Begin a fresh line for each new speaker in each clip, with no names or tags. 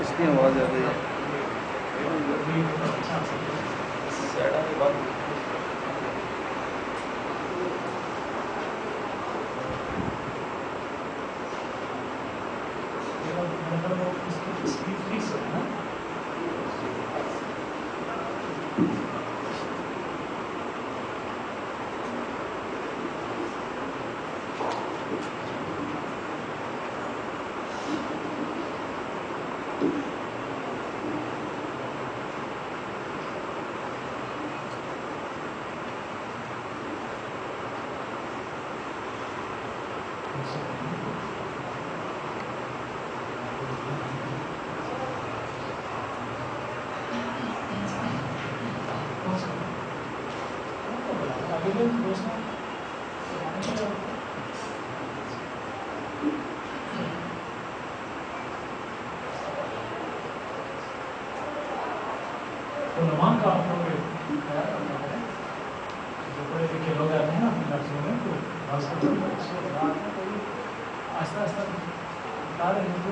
اس کی آواز آ رہی ہے.
علماء کا آپ لوگ خیال رکھنا ہے. جو پڑھے لکھے لوگ آتے ہیں نا اپنے لفظوں میں تو بس آہستہ آہستہ بتا رہے ہیں تو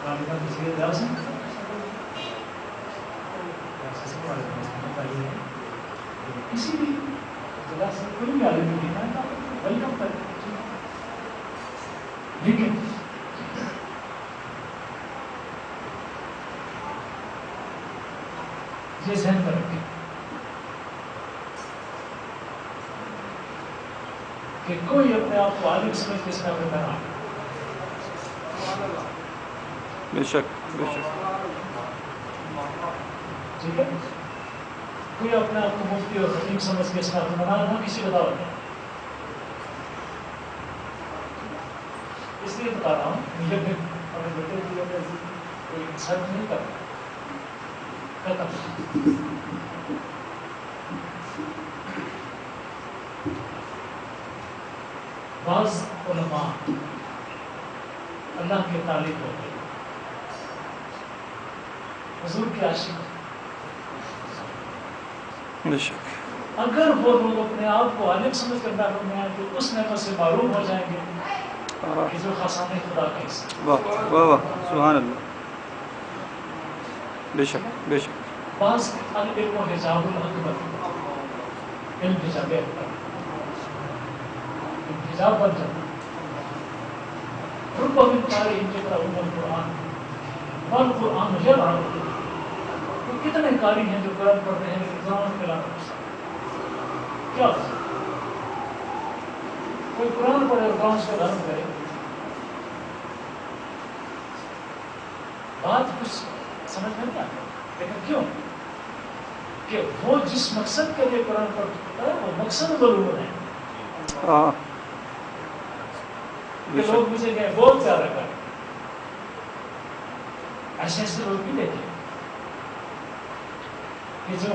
رابطہ تصویر جا سکتے ہیں. کسی بھی جگہ سے کوئی بھی عالم نہیں ہے ویلکم کریں. لیکن یہ ذہن میں رکھیں کہ کوئی اپنے آپ کو عالم سمجھ کے اس میں اپنے بنا.
بے شک بے شک.
ٹھیک ہے. کوئی اپنے آپ کو مفتی اور خطیب سمجھ کے اس میں اپنے بنا نہ کسی بتاؤ. اس لیے بتا رہا ہوں مجھے اپنے بیٹے کی وجہ سے کوئی انسلٹ نہیں کرتا. بعض علماء اللہ کے تعلق ہوتے ہیں حضور کے عاشق. اگر وہ لوگ اپنے آپ کو عالم سمجھ کر بیٹھوں میں آئے تو اس نعمت سے معروف ہو جائیں گے کہ جو خاصان خدا کے حصے.
واہ واہ واہ سبحان اللہ. بے شک بے شک.
بعض العلم و حجاب الاکبر علم حجاب اکبر حجاب بن جاتا. رب من قارئ یقرؤون القرآن والقرآن یلعنہ. تو کتنے قاری ہیں جو قرآن پڑھتے ہیں لیکن زبان پہ لانا پڑتا. کیا کوئی قرآن پڑھے اور گاؤں سے لرم کرے. بات کچھ سمجھ میں نہیں آتا. لیکن کیوں کہ وہ جس مقصد کے لیے قرآن پڑھتا ہے وہ مقصد ضرور ہے کہ لوگ مجھے کہیں بہت پیارا کریں. ایسے ایسے لوگ بھی دیکھیں کہ جو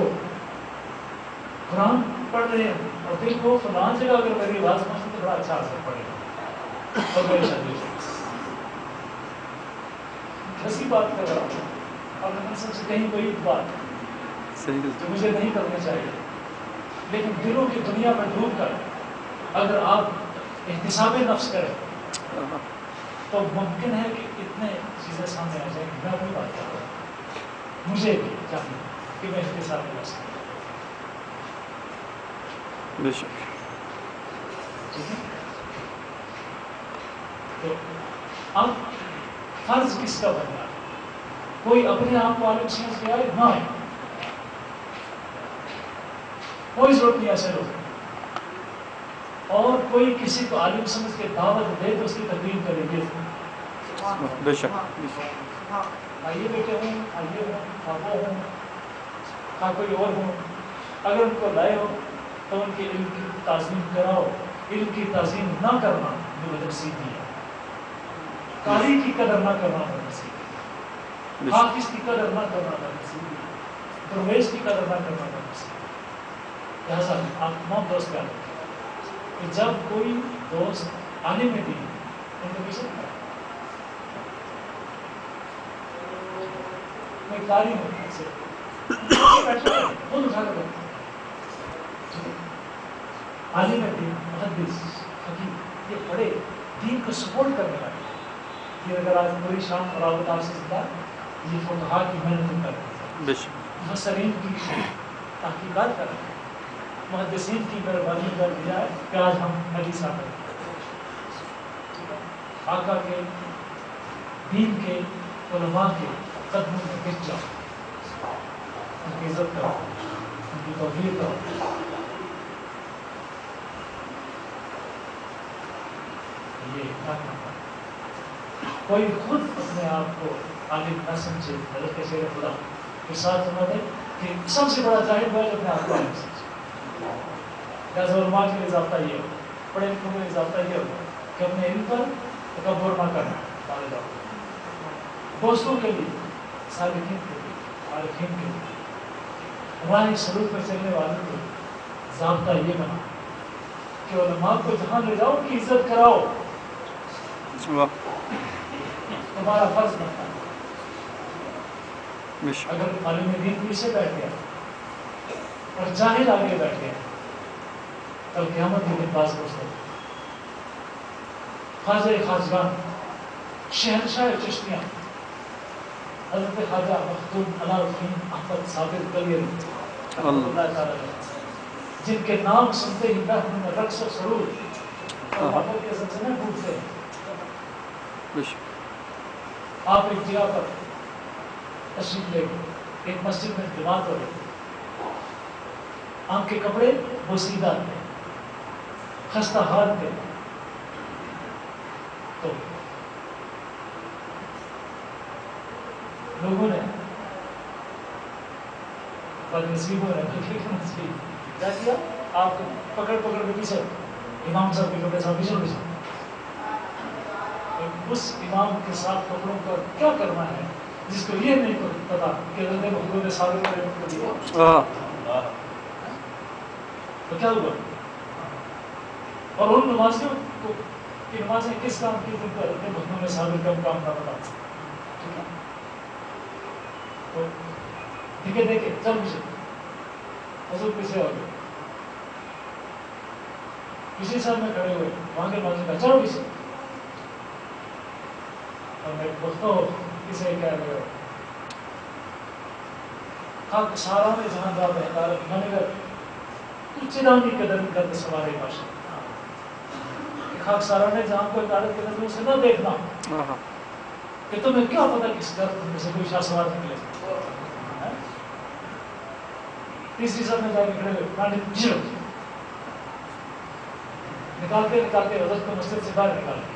قرآن پڑھ رہے ہیں اور دل کو فلاں جگہ اگر میری آواز پہنچے تو بڑا اچھا اثر پڑے گا. اور میری شادی ایسی بات کر رہا ہوں اور میں سب سے کہیں کوئی بات جو مجھے نہیں کرنا چاہیے. لیکن دلوں کی دنیا میں ڈوب کر اگر آپ احتساب نفس کریں تو ممکن ہے کہ اتنے چیزیں سامنے آ جائیں کہ میں اپنی بات کر رہا ہوں. مجھے بھی چاہیے کہ میں احتساب نفس کروں.
بے شک.
ٹھیک ہے. تو اب فرض کس کا بن رہا ہے؟ کوئی اپنے آپ کو عالم سمجھ کے آئے نہ آئے. کوئی ضرورت نہیں ایسے لوگ. اور کوئی کسی کو عالم سمجھ کے دعوت دے تو اس کی تقریر کرے گی.
بے شک.
آئیے بیٹے ہوں آئیے ہوں خوابوں ہوں ہاں کوئی اور ہوں. اگر ان کو لائے ہو تو ان کے علم کی تعظیم کراؤ. علم کی تعظیم نہ کرنا جو وجہ سیدھی ہے. قاری کی قدر نہ کرنا وجہ سیدھی. حافظ کی قدر نہ کرنا وجہ سیدھی. درویش کی قدر نہ کرنا وجہ سیدھی. لہٰذا آپ تمام دوست کیا کرتے ہیں کہ جب کوئی دوست آنے میں بھی ان کو پیچھے نہیں میں قاری ہوں سے خود اٹھا کر بیٹھتا. عالم دین محدث حکیم یہ پڑھے دین کو سپورٹ کرنے والے یہ اگر آج پوری شام رابط آپ سے زندہ یہ فقہا کی محنت کر رہے ہیں،
بے شک
مفسرین کی تحقیقات کر رہے ہیں، محدثین کی مہربانی کر دیا ہے کہ آج ہم حدیث آ کر آقا کے دین کے علماء کے قدموں میں گر جاؤ، ان کی عزت کرو، ان کی توقیر کرو. یہ کوئی خود اپنے آپ کو عالم نہ سمجھے، حضرت شیر خدا کے ساتھ سمجھے کہ سب سے بڑا جاہل وہ ہے جو اپنے آپ کو عالم سمجھے. لہٰذا علماء کے لیے ضابطہ یہ ہو، پڑھے لکھوں کے لیے ضابطہ یہ ہو کہ اپنے علم پر تکبر نہ کرنا، مانے جاؤ. دوستوں کے لیے، صالحین کے لیے، عارفین کے لیے، ہمارے سلوک میں چلنے والوں کو ضابطہ یہ بنا کہ علماء کو جہاں لے جاؤ ان کی عزت کراؤ، تمہارا فرض بنتا ہے. اگر عالم دین پیچھے بیٹھ گیا اور جاہل آگے بیٹھ گیا کل قیامت کے دن پاس پہنچ گئے. خواجہ خواجگان، شہنشاہ چشتیاں، حضرت خواجہ مختوم علاء الدین احمد صابر کلیری اللہ تعالی، جن کے نام سنتے ہی بہن میں رقص و سرور اور محبت کے زلزلے ٹوٹتے ہیں. آپ ایک جگہ پر تشریف لے گئے، ایک مسجد میں جماعت ہو رہی، آپ کے کپڑے بوسیدہ تھے، خستہ حال تھے، تو لوگوں نے بدنصیبوں نے کیا کیا، آپ کو پکڑ پکڑ کے پیچھے امام صاحب کے کپڑے صاحب پیچھے اس امام کے ساتھ کپڑوں کا کیا کرنا ہے جس کو یہ نہیں پتا کہ حضرت محمود نے ثابت کر دیا تو کیا ہوا. اور ان نمازیوں کو کہ نمازیں کس کام کی جن کو حضرت محمود نے ثابت کام نہ بتا. ٹھیک ہے، تو دیکھے دیکھے چل پیچھے، حضور پیچھے ہو گئے، کسی صاحب میں کھڑے ہوئے وہاں کے نمازی کا چلو پیچھے. اور میں پوچھتا ہوں کسے کہہ رہے ہو، خاک سارا میں جہاں دا بہتارت میں نے کہا تو چنانی قدر گرد سوارے باشا کہ خاک سارا میں جہاں کوئی عدالت کے نظروں سے نہ دیکھنا کہ تمہیں کیا پتا کس گرد میں سے کوئی شاہ سوار نکلے. تیسری سب میں جا کے کھڑے ہوئے پرانی جھڑ نکالتے نکالتے حضرت کو مسجد سے باہر نکال دیا.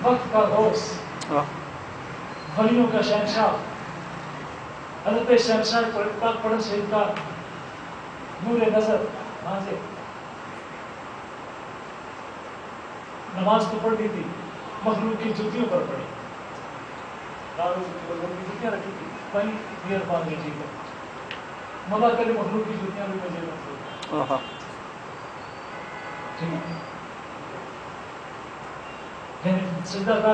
وقت کا غوث، ولیوں کا شہنشاہ، حضرت شہنشاہ پاک پڑھن شریف کا نور نظر وہاں سے نماز تو پڑھ لی تھی، مخلوق کی جوتیوں پر پڑھی، لوگوں کی جوتیاں رکھی تھی وہیں نیئر مان لیجیے گا ملا کر مخلوق کی جوتیاں بھی مجھے مخلوق. سجدہ کا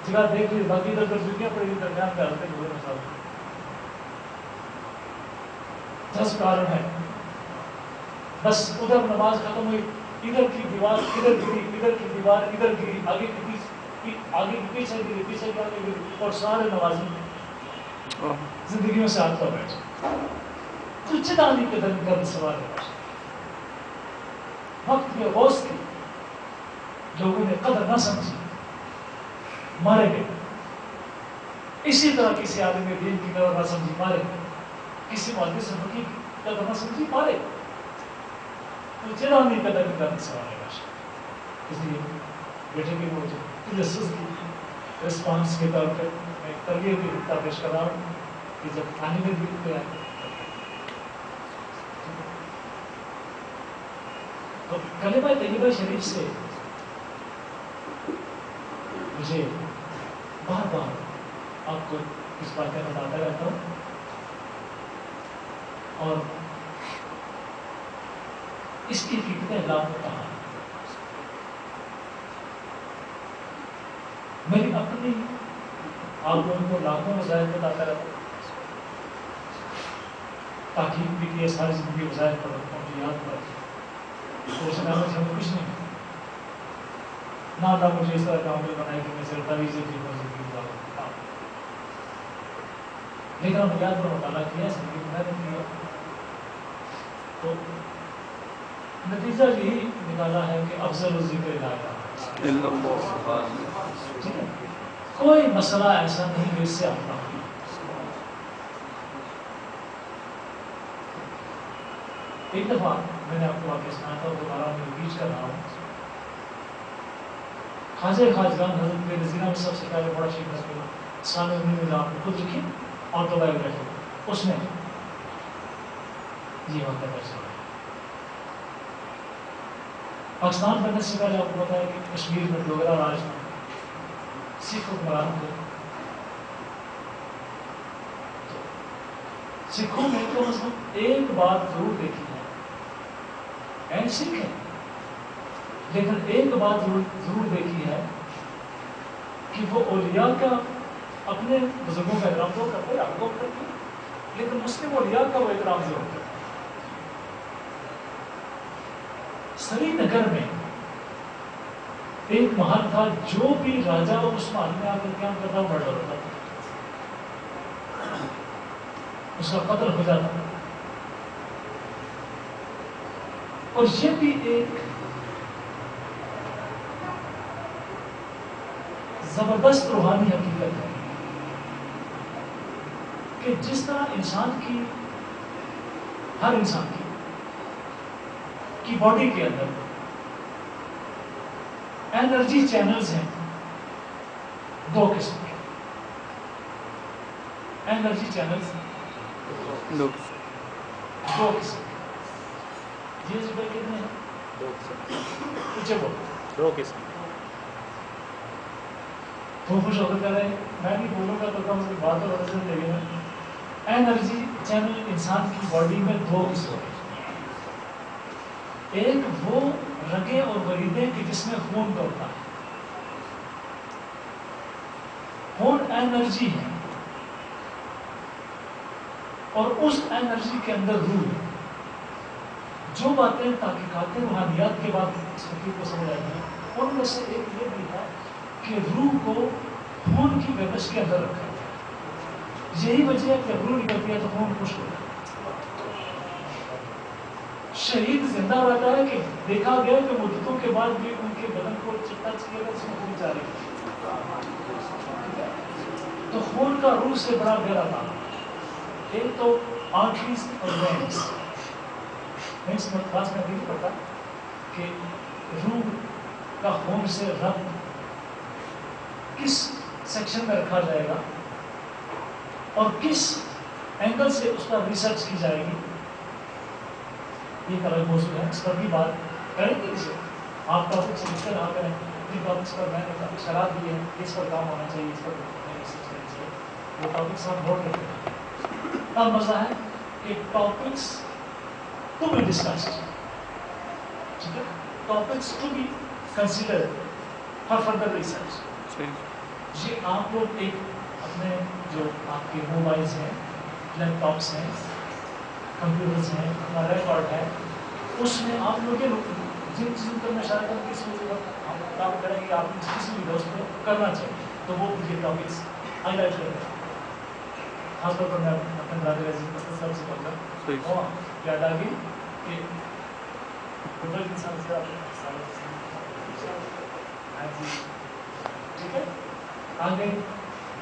جگہ دیکھ لی، باقی ادھر پر جوتیاں پڑی درمیان میں حضرت محمود نے ثابت. 10 کارن ہے، بس ادھر نماز ختم ہوئی، ادھر کی دیوار ادھر گری، ادھر کی دیوار ادھر گری، آگے کی پیچھے گری، پیچھے کی آگے گری، اور سارے نمازی زندگیوں سے ہاتھ پر بیٹھے. تو چتانی کے دن گرد سوار ہے. وقت کے غوث کی لوگوں نے قدر نہ سمجھی، مارے گئے. اسی طرح کسی عالم دین کی قدر نہ سمجھی، مارے گئے. کسی محدث فقیہ کی قدر نہ سمجھی، مارے. تو چنانی قدر گرد سوار ہے. اس لیے بیٹے کی وہ جو تجسس کی رسپانس کے طور پہ میں ترغیب کی نقطہ پیش کر رہا ہوں کہ جب عالم دین پہ آئے تو کلمہ طیبہ شریف سے مجھے بار بار آپ کو اس بات کا بتاتا رہتا ہوں، اور اس کی کتنے لاکھ کہا میری اپنی آپ لوگوں کو لاکھوں وظائف بتاتا رہتا ہوں تاکہ بھی کہ ساری زندگی وظائف پر رکھوں مجھے یاد پڑے. تو اس میں ہمیں کچھ نہیں. نہ اللہ مجھے اس طرح کا عمل بنائے کہ میں صرف تعویذ کی موجودگی ہوا. لیکن ہم یاد پر مطالعہ کیا زندگی میں نے کیا تو نتیجہ یہی نکالا ہے کہ افضل الذکر لا الہ الا اللہ. ٹھیک ہے، کوئی مسئلہ ایسا نہیں جس سے آپ نہ ہو. ایک دفعہ میں نے آپ کو واقعہ سنایا تھا، دوبارہ میں ریپیٹ کر رہا ہوں. خواجہ خواجگان حضرت کے نظیرہ میں سب سے پہلے بڑا شیخ نظر سامع ابن نظام نے خود لکھی آٹو بایوگرافی، اس میں یہ واقعہ درج ہے. پاکستان بننے سے پہلے آپ کو پتا ہے کہ کشمیر میں ڈوگرا راج میں سکھ حکمران تھے. سکھوں میں تو ایک بات ضرور دیکھی ہے، سکھ ہے لیکن ایک بات ضرور دیکھی ہے کہ وہ اولیاء کا اپنے بزرگوں کا احترام تو کرتے ہیں، کو کرتے ہیں، لیکن مسلم اولیاء کا وہ احترام ضرور کرتے ہیں. سری نگر میں ایک محل تھا، جو بھی راجا اس محل میں آ کر کیا کرتا مرڈر ہوتا تھا، اس کا قتل ہو جاتا تھا. اور یہ بھی ایک زبردست روحانی حقیقت ہے کہ جس طرح انسان کی، ہر انسان کی باڈی کے اندر انرجی چینلز ہیں دو قسم کے. انرجی چینلز
دو
قسم کے. یہ اس پہ کتنے ہیں؟ پیچھے بولو.
دو قسم.
تو خوش ہو کر کہہ رہے ہیں میں بھی بولوں گا تو کم سے کم بات اور نظر دے گا. انرجی چینل انسان کی باڈی میں دو قسم ہیں. ایک وہ رگیں اور وریدیں کہ جس میں خون دوڑتا ہے، خون انرجی ہے، اور اس انرجی کے اندر روح ہے. جو باتیں تحقیقات روحانیات کے بعد اس فقیر کو سمجھ آئی ہیں ان میں سے ایک یہ بھی ہے کہ روح کو خون کی گردش کے اندر رکھا جائے. یہی وجہ ہے کہ جب روح نکلتی ہے تو خون خشک ہوتا ہے. شہید زندہ رہتا ہے کہ دیکھا گیا کہ مدتوں کے بعد بھی ان کے بدن کو چٹا چکے گا، اس میں خون جاری ہے. تو خون کا روح سے بڑا گہرا تعلق. ایک تو آرٹریز اور وینس میں خاص کر نہیں پڑتا کہ روح کا خون سے ربط کس سیکشن میں رکھا جائے گا اور کس اینگل سے اس پر ریسرچ کی جائے گی، یہ ایک الگ موضوع ہے. اس پر بھی بات کریں گے. اسے آپ ٹاپک سے لکھ کر آ کریں جن ٹاپکس پر میں نے اشارات دی ہے، اس پر کام ہونا چاہیے، اس پر ریسرچ کرنی چاہیے، وہ ٹاپکس ہم نوٹ کرتے ہیں. اب مزہ ہے کہ ٹاپکس ٹو بی ڈسکسڈ، ٹھیک ہے، topics to be considered for further research. یہ آپ لوگ ایک اپنے جو آپ کے موبائلس ہیں، لیپ ٹاپس ہیں، کمپیوٹرز ہیں، اپنا ریکارڈ ہے، اس میں آپ لوگ جن چیزوں پر میں اشارہ کروں کس موضوع پر ہم کام کریں گے، آپ کسی بھی دوست کو کرنا چاہیے تو وہ یہ ٹاپکس ہائی لائٹ کریں. خاص طور پر میں اپنے برادر عزیز مستر صاحب سے کہوں گا اور یاد آ گئی کہ قدرت انسان سے ٹھیک ہے. آگے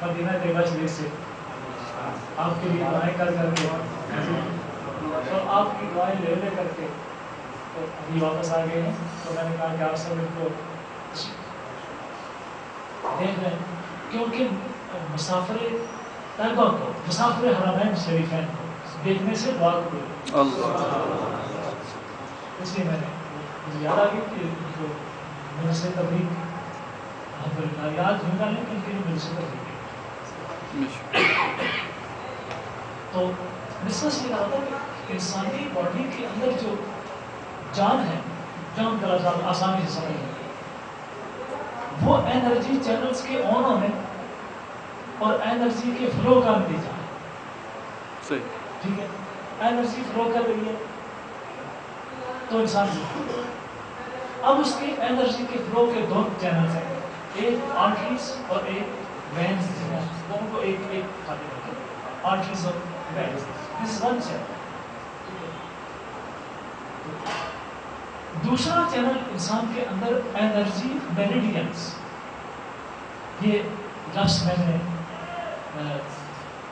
مدینہ طیبہ شریف سے آپ کے لیے دعائیں کر کے اور آپ کی دعائیں لے کر کے تو ابھی واپس آ گئے ہیں. تو میں نے کہا کہ آپ سب ان کو دیکھ رہے ہیں کیونکہ مسافر طیبہ کو، مسافر حرمین شریفین کو دیکھنے سے دعا قبول. اس لیے میں نے مجھے یاد آ گئی کہ جو میرے سے تبلیغ الحمدللہ یاد ہوگا نہیں کہ ان کے لیے میرے سے تبلیغ. تو بزنس یہ کہا تھا کہ انسانی باڈی کے اندر جو جان ہے، جان کا لفظ آسانی سے سمجھ لیں، وہ انرجی چینلز کے آن ہونے اور انرجی کے فلو کا نتیجہ ہے.
صحیح.
ٹھیک ہے، انرجی فلو کر رہی ہے تو انسان اب اس کے انرجی کے فلو کے دو چینلز ہیں, ایک آرٹریز اور ایک وینز, دونوں کو ایک ایک کھاتے رکھیں, آرٹریز اور وینز, دس ون چینل. دوسرا چینل انسان کے اندر انرجی میریڈینز, یہ لفظ میں نے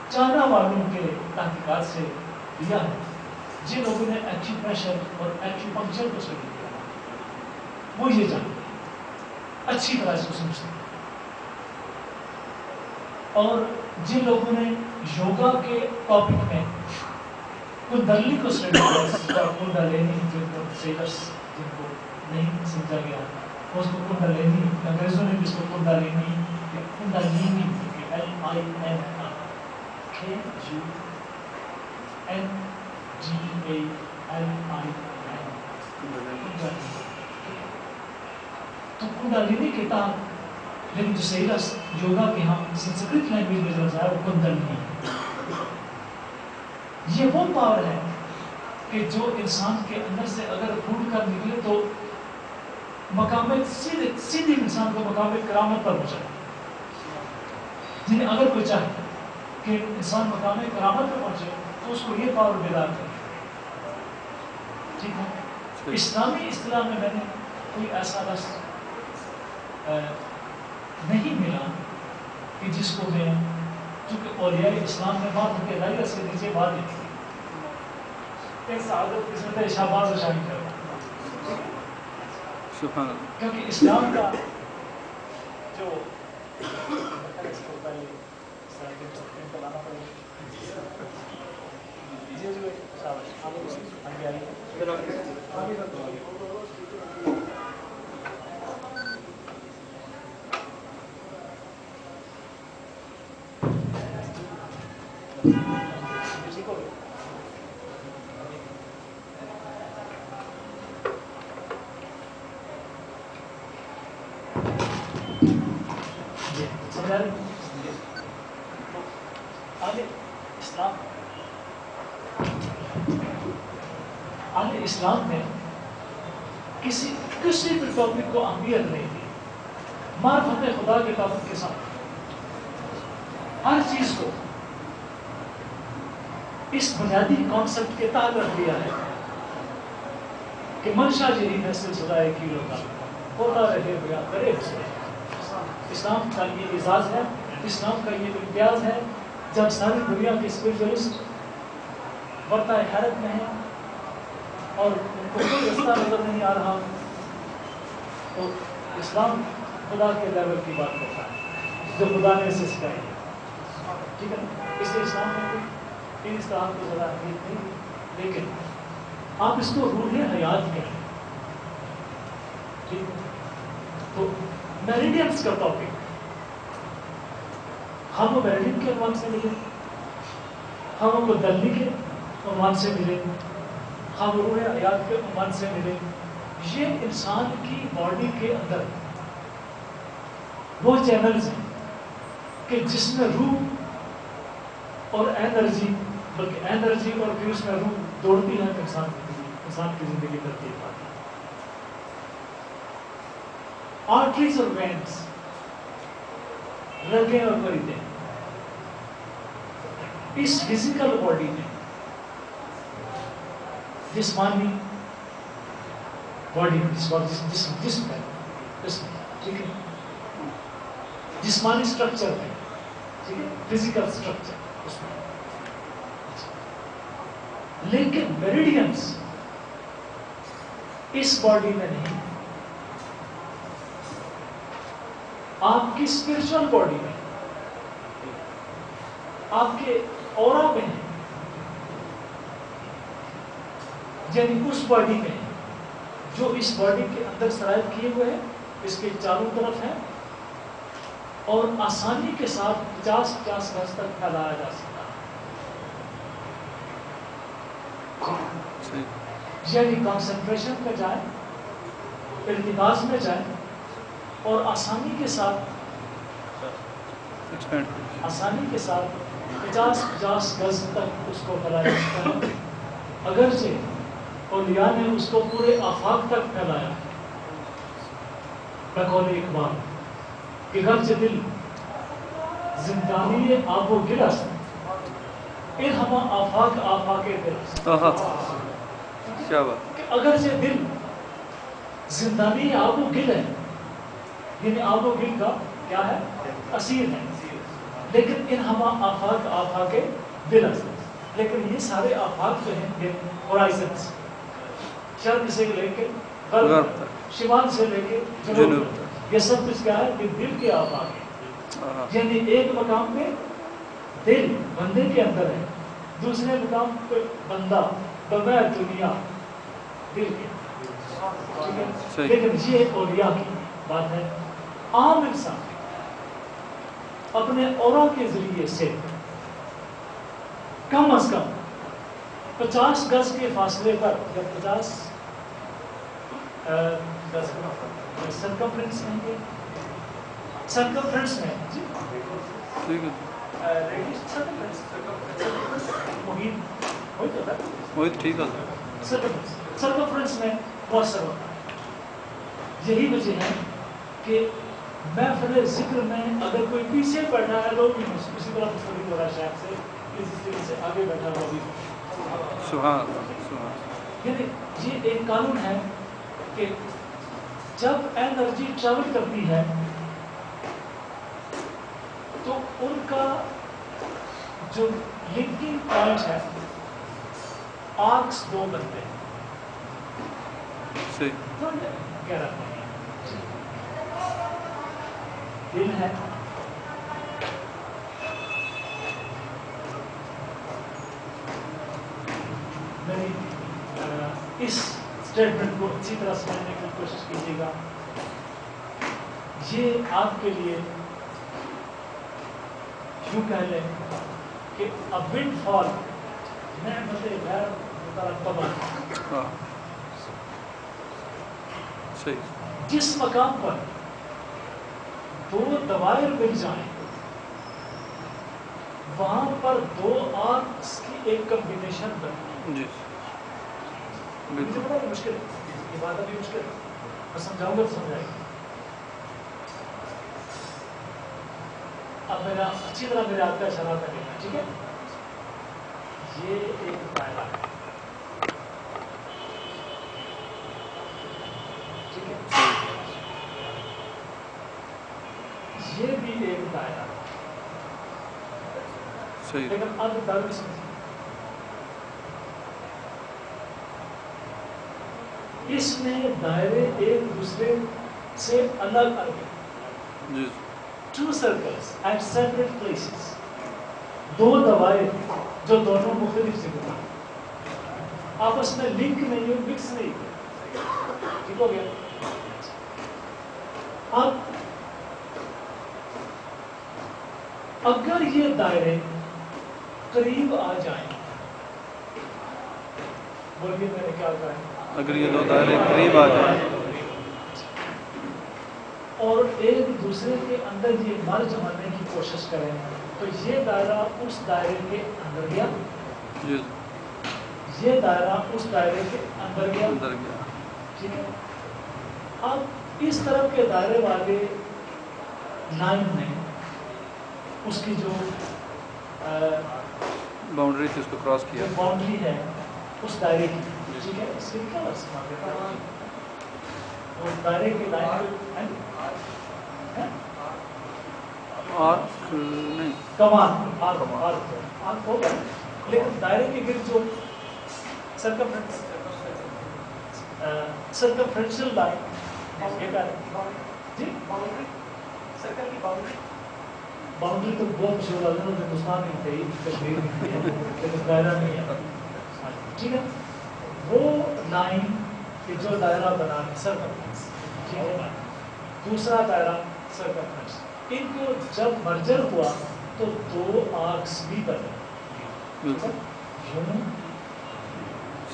چائنا والوں کے تحقیقات سے لیا ہے, جن لوگوں نے ایکیوپریشر اور ایکیوپنکچر کو اسٹڈی کیا وہ یہ جانتے ہیں, اچھی طرح سے سمجھتے ہیں. اور جن لوگوں نے یوگا کے ٹاپک میں کنڈلنی کو اسٹڈی کیا, کنڈلینی جن کو سیلرس جن کو نہیں سمجھا گیا اس کو کنڈلینی, انگریزوں نے جس کو کنڈلینی یا کنڈلینی LINI تو کنڈلینی کے تحت, لیکن جو سیلرس یوگا کے ہاں سنسکرت لینگویج میں جو ہے وہ کنڈلینی. یہ وہ پاور ہے کہ جو انسان کے اندر سے اگر پھوٹ کر نکلے تو مقام سیدھے انسان کو مقام کرامت پر پہنچائے. جنہیں اگر کوئی چاہے کہ انسان مقام کرامت پر پہنچے تو اس کو یہ پاور بیدار کرے. ٹھیک ہے, اسلامی اصطلاح میں نے کوئی ایسا لفظ نہیں ملا کہ جس کو میں, چونکہ اولیاء اسلام میں بات ہوتی ہے اللہ سے نیچے بات نہیں تھی, ایک سعادت قسمت ہے شہباز و شاہی کرتا, کیونکہ اسلام کا جو اسلام میں کسی بھی ٹاپک کو اہمیت نہیں دی, معرفت خدا کے ٹاپک کے ساتھ ہر چیز کو اس بنیادی کانسیپٹ کے تحت رکھ دیا ہے کہ منشا جہی ہے سلسلہ کیلو کا ہوتا رہے بیا کرے. اسلام کا یہ اعزاز ہے, اسلام کا یہ امتیاز ہے, جب ساری دنیا کے اسپرچوئلسٹ برتا حیرت میں ہیں اور ان کو کوئی رستہ نظر نہیں آ رہا, تو اسلام خدا کے لیول کی بات کرتا ہے جو خدا نے اسے سکھائی ہے. ٹھیک ہے, اس لیے اسلام میں کوئی اس طرح کو زیادہ اہمیت نہیں, لیکن آپ اس کو روح حیات کہیں. ٹھیک ہے, تو میریڈینس کا ٹاپک ہم وہ میریڈین کے عنوان سے ملے, ہم وہ دلنی کے عنوان سے ملے, ہم روح حیات کے عنوان سے ملے. یہ انسان کی باڈی کے اندر وہ چینلز ہیں کہ جس میں روح اور انرجی, بلکہ انرجی اور پھر اس میں روح دوڑتی ہے, انسان کی زندگی ترتیب پاتی ہے. آرٹریز اور وینز, رگیں اور پریدیں اس فزیکل باڈی میں, جسمانی باڈی جسم ہے, ٹھیک ہے, جسمانی اسٹرکچر ہے, ٹھیک ہے, فزیکل اسٹرکچر اس میں. لیکن میریڈینس اس باڈی میں نہیں, آپ کی اسپرچل باڈی میں, آپ کے اورا میں ہے, یعنی اس باڈی میں جو اس باڈی کے اندر سرائب کیے ہوئے ہیں, اس کے چاروں طرف ہیں اور آسانی کے ساتھ 50-50 گز تک پھیلایا جا سکتا ہے. یعنی کانسنٹریشن میں جائیں, ارتکاز میں جائیں اور آسانی کے ساتھ 50-50 گز تک اس کو پھیلایا جاتا ہے. اگرچہ اولیاء نے اس کو پورے آفاق تک پھیلایا, بقول اقبال کہ گرچہ دل زندانی آب و گل است این ہما آفاق آفاق دل است.
کیا بات.
کہ اگرچہ دل زندانی آب و گل ہے، یعنی آب و گل کا کیا ہے؟ اسیر ہے، لیکن ان ہما آفاق آفاق دل است. لیکن یہ سارے آفاق جو ہیں ہورائزنس، شرق سے لے کے غرب تک، شمال سے لے کے جنوب تک، یہ سب کچھ کیا ہے؟ کہ دل کے آفاق ہیں. یعنی ایک مقام پہ دل بندے کے اندر ہے، دوسرے مقام پہ بندہ بغیر دنیا دل کے. لیکن یہ اولیاء کی بات ہے. عام انسان اپنے اورا کے ذریعے سے کم از کم 50 گز کے فاصلے پر یا 50 گز سرکمفرنس میں سرکمفرنس میں
ٹھیک ہے
سرکمفرنس میں مؤثر ہوتا ہے. یہی وجہ ہے کہ محفل ذکر میں اگر کوئی پیچھے بیٹھا ہے تو بھی اسی طرح مستفید ہو رہا ہے شاید سے کسی طرح سے آگے بیٹھا ہوا بھی.
سبحان اللہ سبحان.
یعنی یہ ایک قانون ہے کہ جب انرجی ٹریول کرتی ہے تو ان کا جو لنکنگ پوائنٹ ہے آرکس دو بنتے ہیں.
صحیح.
کہہ رہا ہوں دل ہے، میری اس اسٹیٹمنٹ کو اچھی طرح سمجھنے کی کوشش کیجیے گا. یہ آپ کے لیے یوں کہہ لیں کہ ونڈ فال نعمت غیر مترقبہ. جس مقام پر دو دوائر مل جائیں وہاں پر دو آرکس کی ایک کمبینیشن بنتی ہے. مجھے پتا ہے مشکل ہے، یہ بات ابھی مشکل ہے، میں سمجھاؤں گا تو سمجھائے گا. اب میرا اچھی طرح میرے آپ کا اشارہ کر لینا، ٹھیک ہے. یہ ایک دائرہ ہے، ٹھیک ہے. یہ بھی ایک دائرہ ہے. لیکن اب دائرہ سمجھیں، اس میں دائرے ایک دوسرے سے الگ الگ، two circles at separate places, دو دوائر جو دونوں مختلف جگہ ہیں، آپس میں لنک نہیں ہو، مکس نہیں ہو. ٹھیک ہو گیا. اب اگر یہ دائرے قریب آ جائیں، بولیے میں نے کیا کہا ہے؟
اگر یہ دو دائرے قریب آ جائیں
اور ایک دوسرے کے اندر یہ مرج ہونے کی کوشش کریں تو یہ دائرہ اس دائرے کے اندر گیا، یہ دائرہ اس دائرے کے اندر گیا. ٹھیک ہے. اب اس طرف کے دائرے والے لائن نے اس کی جو
باؤنڈری تھی اس کو کراس کیا،
باؤنڈری ہے اس دائرے کی. ٹھیک ہے. اس کے کیا وہ دائرے کی لائن
آرک نہیں،
کمان آرک ہوگا، لیکن دائرے کے گرد جو سرکمفرنشل لائن، یہ کیا ہے جی؟ سرکل کی باؤنڈری تو بہت مشہور ہے، ہندوستان میں تھی، کشمیر میں تھی، لیکن دائرہ نہیں ہے. ٹھیک ہے. وہ لائن کہ جو دائرہ بنا سرکمفرنس، ٹھیک ہے، دوسرا دائرہ سرکمفرنس، ان کو جب مرجر ہوا تو دو آرکس بھی بنے.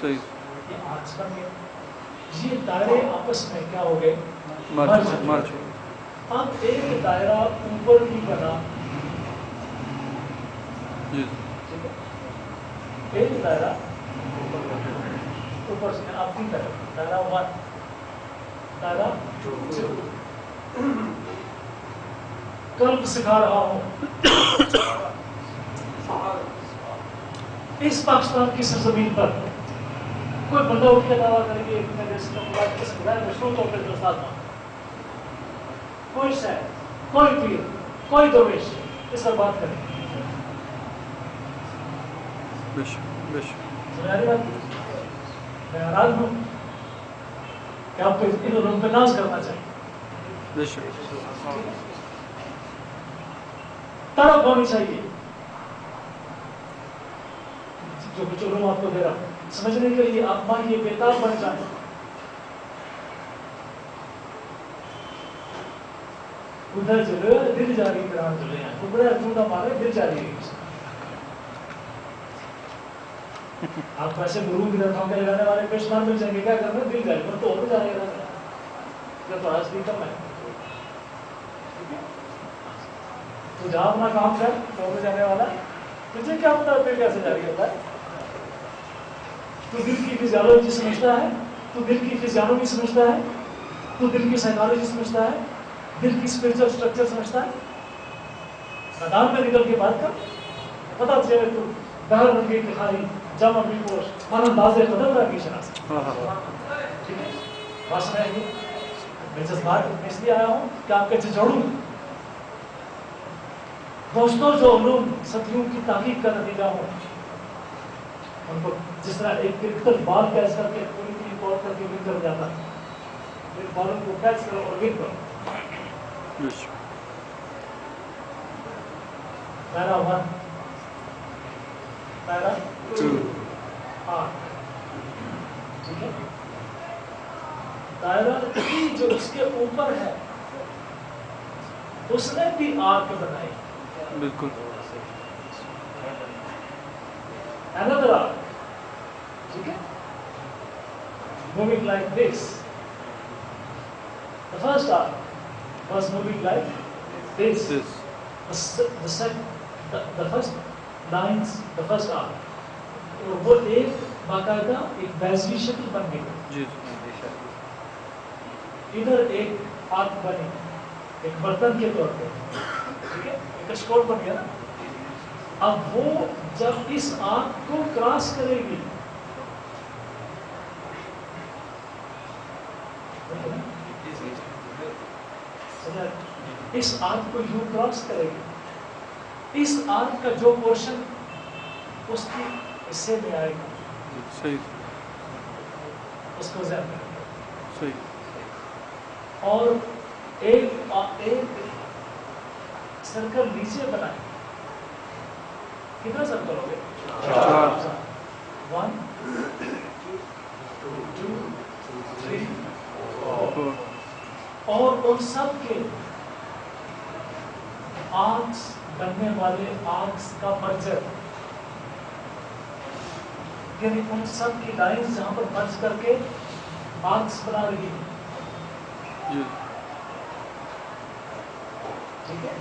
صحیح.
یہ آرکس بن گئے، یہ دائرے آپس میں کیا ہو گئے؟
مرج.
اب ایک دائرہ اوپر بھی بنا، ٹھیک ہے، ایک دائرہ اوپر سے آپ کی طرف دائرہ 1 دائرہ 2 قلب سکھا رہا ہوں. اس پاکستان کی سرزمین پر کوئی بندہ اٹھ کے دعویٰ کرے کہ میں جیسے مشروع طور پہ استاد ہوں. کوئی شاعر، کوئی پیر، کوئی درویش اس پر بات کرے. سمجھا رہی بات؟ میں حیران ہوں کہ آپ کو ان علوم پہ ناز کرنا چاہیے. تڑپ ہونی چاہیے جو کچھ علوم آپ کو دے رہا ہوں سمجھنے کے لیے آپ ماں یہ بےتاب بن جائیں. ادھر چلے دل جاری کران چلے ہیں تو بڑا چوٹا مارے دل جاری ہے. آپ کو ایسے گرو کی طرح کے لگانے والے پیشمان مل جائیں گے. کیا کرنا دل جاری پر تو ہو جائے گا جب تو آج بھی کم ہے. تو جہاں اپنا کام کر تو ہو جانے والا تجھے کیا پتا دل کیسے جاری ہوتا ہے. تو دل کی فزیالوجی سمجھتا ہے, تو دل کی فزیالوجی سمجھتا ہے, تو دل کی سائیکالوجی سمجھتا ہے, دل کی اسپرچل اسٹرکچر سمجھتا ہے. میدان میں نکل کے بات کر پتا چلے تو دہر رنگے کی خالی جامع بھی پوش من انداز قدم رہا کی شناس. ٹھیک ہے بات سمجھ آئیے. میں جذبات اس لیے آیا ہوں کہ آپ کے جھجھوڑوں دوستوں جو علوم صدیوں کی تحقیق کا نتیجہ ہوں ان کو جس طرح ایک کرکٹر بال کیچ کر کے پوری ٹیم بال کر کے ون کر جاتا ہے. بالوں کو کیچ کرو اور ون کرو. پیرا 1 پیرا 2 8 ٹھیک ہے. دائرہ جو اس کے اوپر ہے اس نے بھی آرک بنائی.
بالکل.
another arc ٹھیک ہے moving like this. The first arc was moving like this. The first lines, the first arc وہ ایک باقاعدہ ایک بیزوی شکل بن گئی.
جی
ادھر ایک آرک بنی ایک برتن کے طور پہ. ٹھیک ہے ایک کشکول بن گیا نا. اب وہ جب اس آرک کو کراس کرے گی اس آرک کو یوں کراس کرے گی. اس آرک کا جو پورشن اس کی حصے میں آئے گا
صحیح
اس کو ذہن میں
صحیح.
اور ایک سرکل نیچے بنائے. کتنا سرکل ہو گئے؟ 1 2 3 4 اور ان سب کے آرکس بننے والے آرکس کا مرجر یعنی ان سب کی لائنز جہاں پر مرج کر کے آرکس بنا رہی ہیں. ٹھیک ہے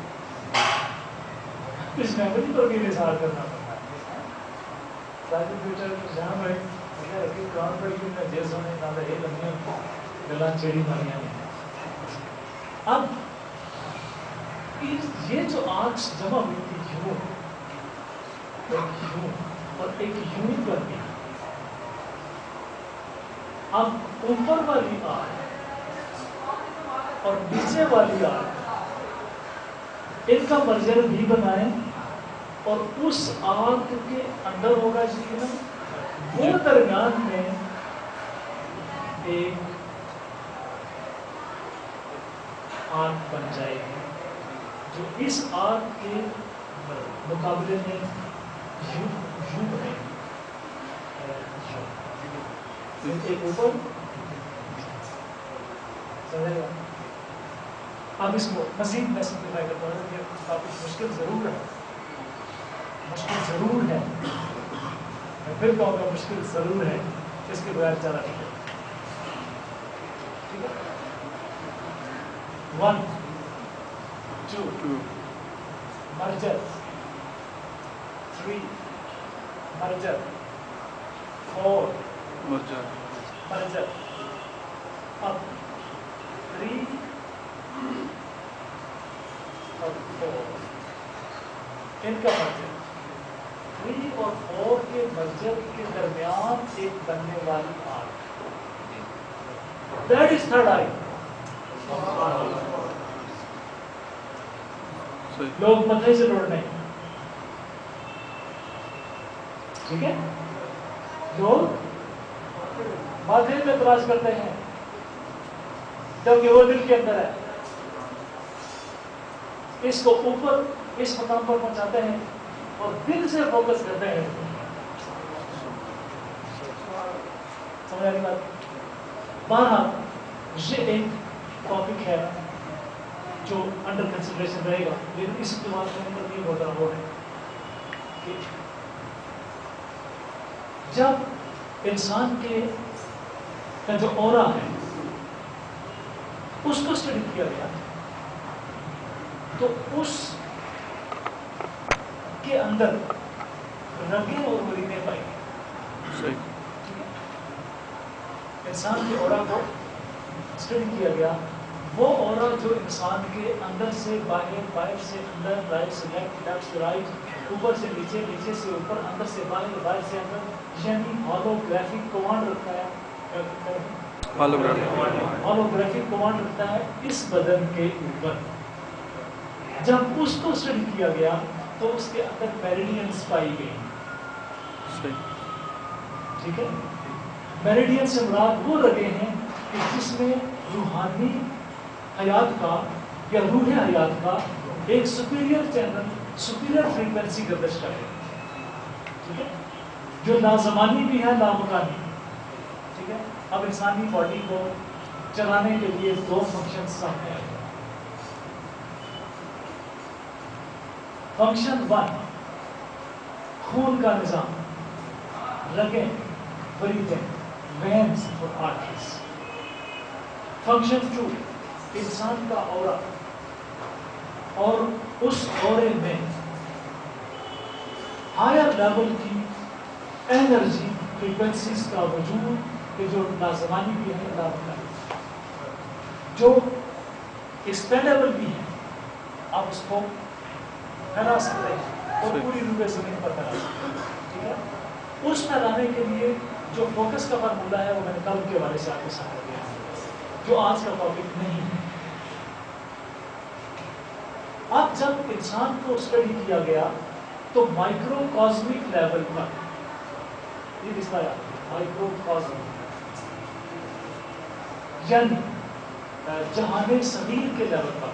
اس میموری پر بھی اظہار کرنا پڑتا ہے. جہاں میں کام پر جیسا نہیں زیادہ یہ لمحے گلا چیڑی ماریاں ہیں. اب یہ جو آرکس جمع ہوئی تھی یوں ایک یوں اور ایک یوں پر بھی. اب اوپر والی آرک اور نیچے والی آرک ان کا مرجر بھی بنائیں اور اس آرک کے اندر ہوگا یقینا وہ درمیان میں ایک آرک بن جائے گی جو اس آرک کے مقابلے میں یوں بنے گی. ایک اوپر اب اس کو مزید میں سمپلیفائی کرتا ہوں کہ کافی مشکل ضرور ہے میں پھر کہوں گا مشکل ضرور ہے اس کے بغیر چلا نہیں ہے. ٹھیک ہے 1 2 مرجر 3 مرجر 4 مرجر اب 3 ان کا مرجر 3 اور 4 کے مرجر کے درمیان ایک بننے والی آگ، دیٹ از تھرڈ آئی. لوگ متھے سے لوٹنے ہیں، ٹھیک ہے، لوگ ماتھے پہ تلاش کرتے ہیں جبکہ وہ دل کے اندر ہے. اس کو اوپر اس مقام پر پہنچاتے ہیں اور دل سے فوکس کرتے ہیں. سمجھ آ رہی بات؟ بہرحال یہ ایک ٹاپک ہے جو انڈر کنسیڈریشن رہے گا، لیکن اس کے بعد میں نہیں بول رہا وہ ہے کہ جب انسان کے کا جو اورا ہے اس کو اسٹڈی کیا گیا تو اس کے اندر رنگیں اور مریدیں پائی گئی. انسان کے اورا کو اسٹڈی کیا گیا، وہ اورا جو انسان کے اندر سے باہر، باہر سے اندر، رائٹ سے لیفٹ، لیفٹ سے رائٹ، اوپر سے نیچے، نیچے سے اوپر، اندر سے باہر، باہر سے اندر، یعنی ہالوگرافک کمانڈ رکھتا ہے. ہالوگرافک کمانڈ رکھتا ہے اس بدن کے اوپر. جب اس کو اسٹڈی کیا گیا تو اس کے اندر میریڈینز پائی گئی. ٹھیک ہے، میریڈین سے مراد وہ رگیں ہیں کہ جس میں روحانی حیات کا یا روح حیات کا ایک سپیریئر چینل، سپیریئر فریکوینسی گردش کرے. ٹھیک ہے، جو لازمانی بھی ہے، لامکانی. ٹھیک ہے، اب انسانی باڈی کو چلانے کے لیے 2 فنکشن سامنے آئے. فنکشن 1 خون کا نظام، رگیں، بریدیں، وینز اور آرٹریز. فنکشن 2 انسان کا اورا، اور اس اورے میں ہائر لیول کی انرجی فریکوینسیز کا وجود کہ جو لازمانی بھی ہے، لازمانی جو ایکسپینڈیبل بھی ہے. آپ اس کو پھیلا سکتے ہیں اور پوری روح زمین پر پھیلا سکتے ہیں. ٹھیک ہے، اس پھیلانے کے لیے جو فوکس کا فارمولا ہے وہ میں نے کل کے حوالے سے آپ کے سامنے دیا ہے، جو آج کا ٹاپک نہیں ہے. اب جب انسان کو اسٹڈی کیا گیا تو مائکرو کاسمک لیول پر، یہ دکھایا مائکرو کاسمک یعنی جہان صغیر کے لیول پر،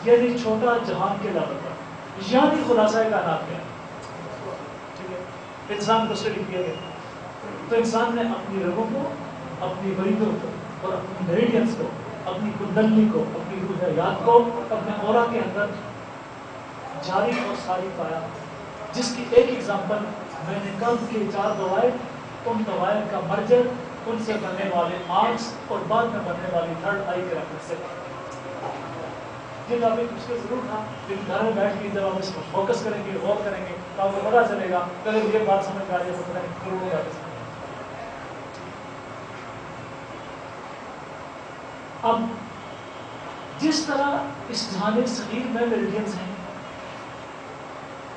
یعنی چھوٹا جہان کے لیول پر، یعنی خلاصہ کائنات میں. ٹھیک ہے، انسان کو اسٹڈی کیا گیا تو انسان نے اپنی رگوں کو، اپنی بریدوں کو اور اپنی میریڈینز کو، اپنی کنڈلی کو، اپنی روح حیات کو اپنے اورا کے اندر جاری اور ساری پایا. جس کی ایک ایگزامپل میں نے کل کے 4 دوائر، ان دوائر کا مرجر، ان سے بننے والے آرٹس اور بعد میں بننے والی تھرڈ آئی کے ریفرنس سے. یہ ٹاپک مشکل ضرور تھا، لیکن گھر میں بیٹھ کے جب ہم اس کو فوکس کریں گے، غور کریں گے تو آپ کو پتا چلے گا کہ اگر یہ بات سمجھ میں آ رہی ہے تو پتہ نہیں کروڑوں باتیں سمجھ. اب جس طرح اس جہان صغیر میں میریڈینز ہیں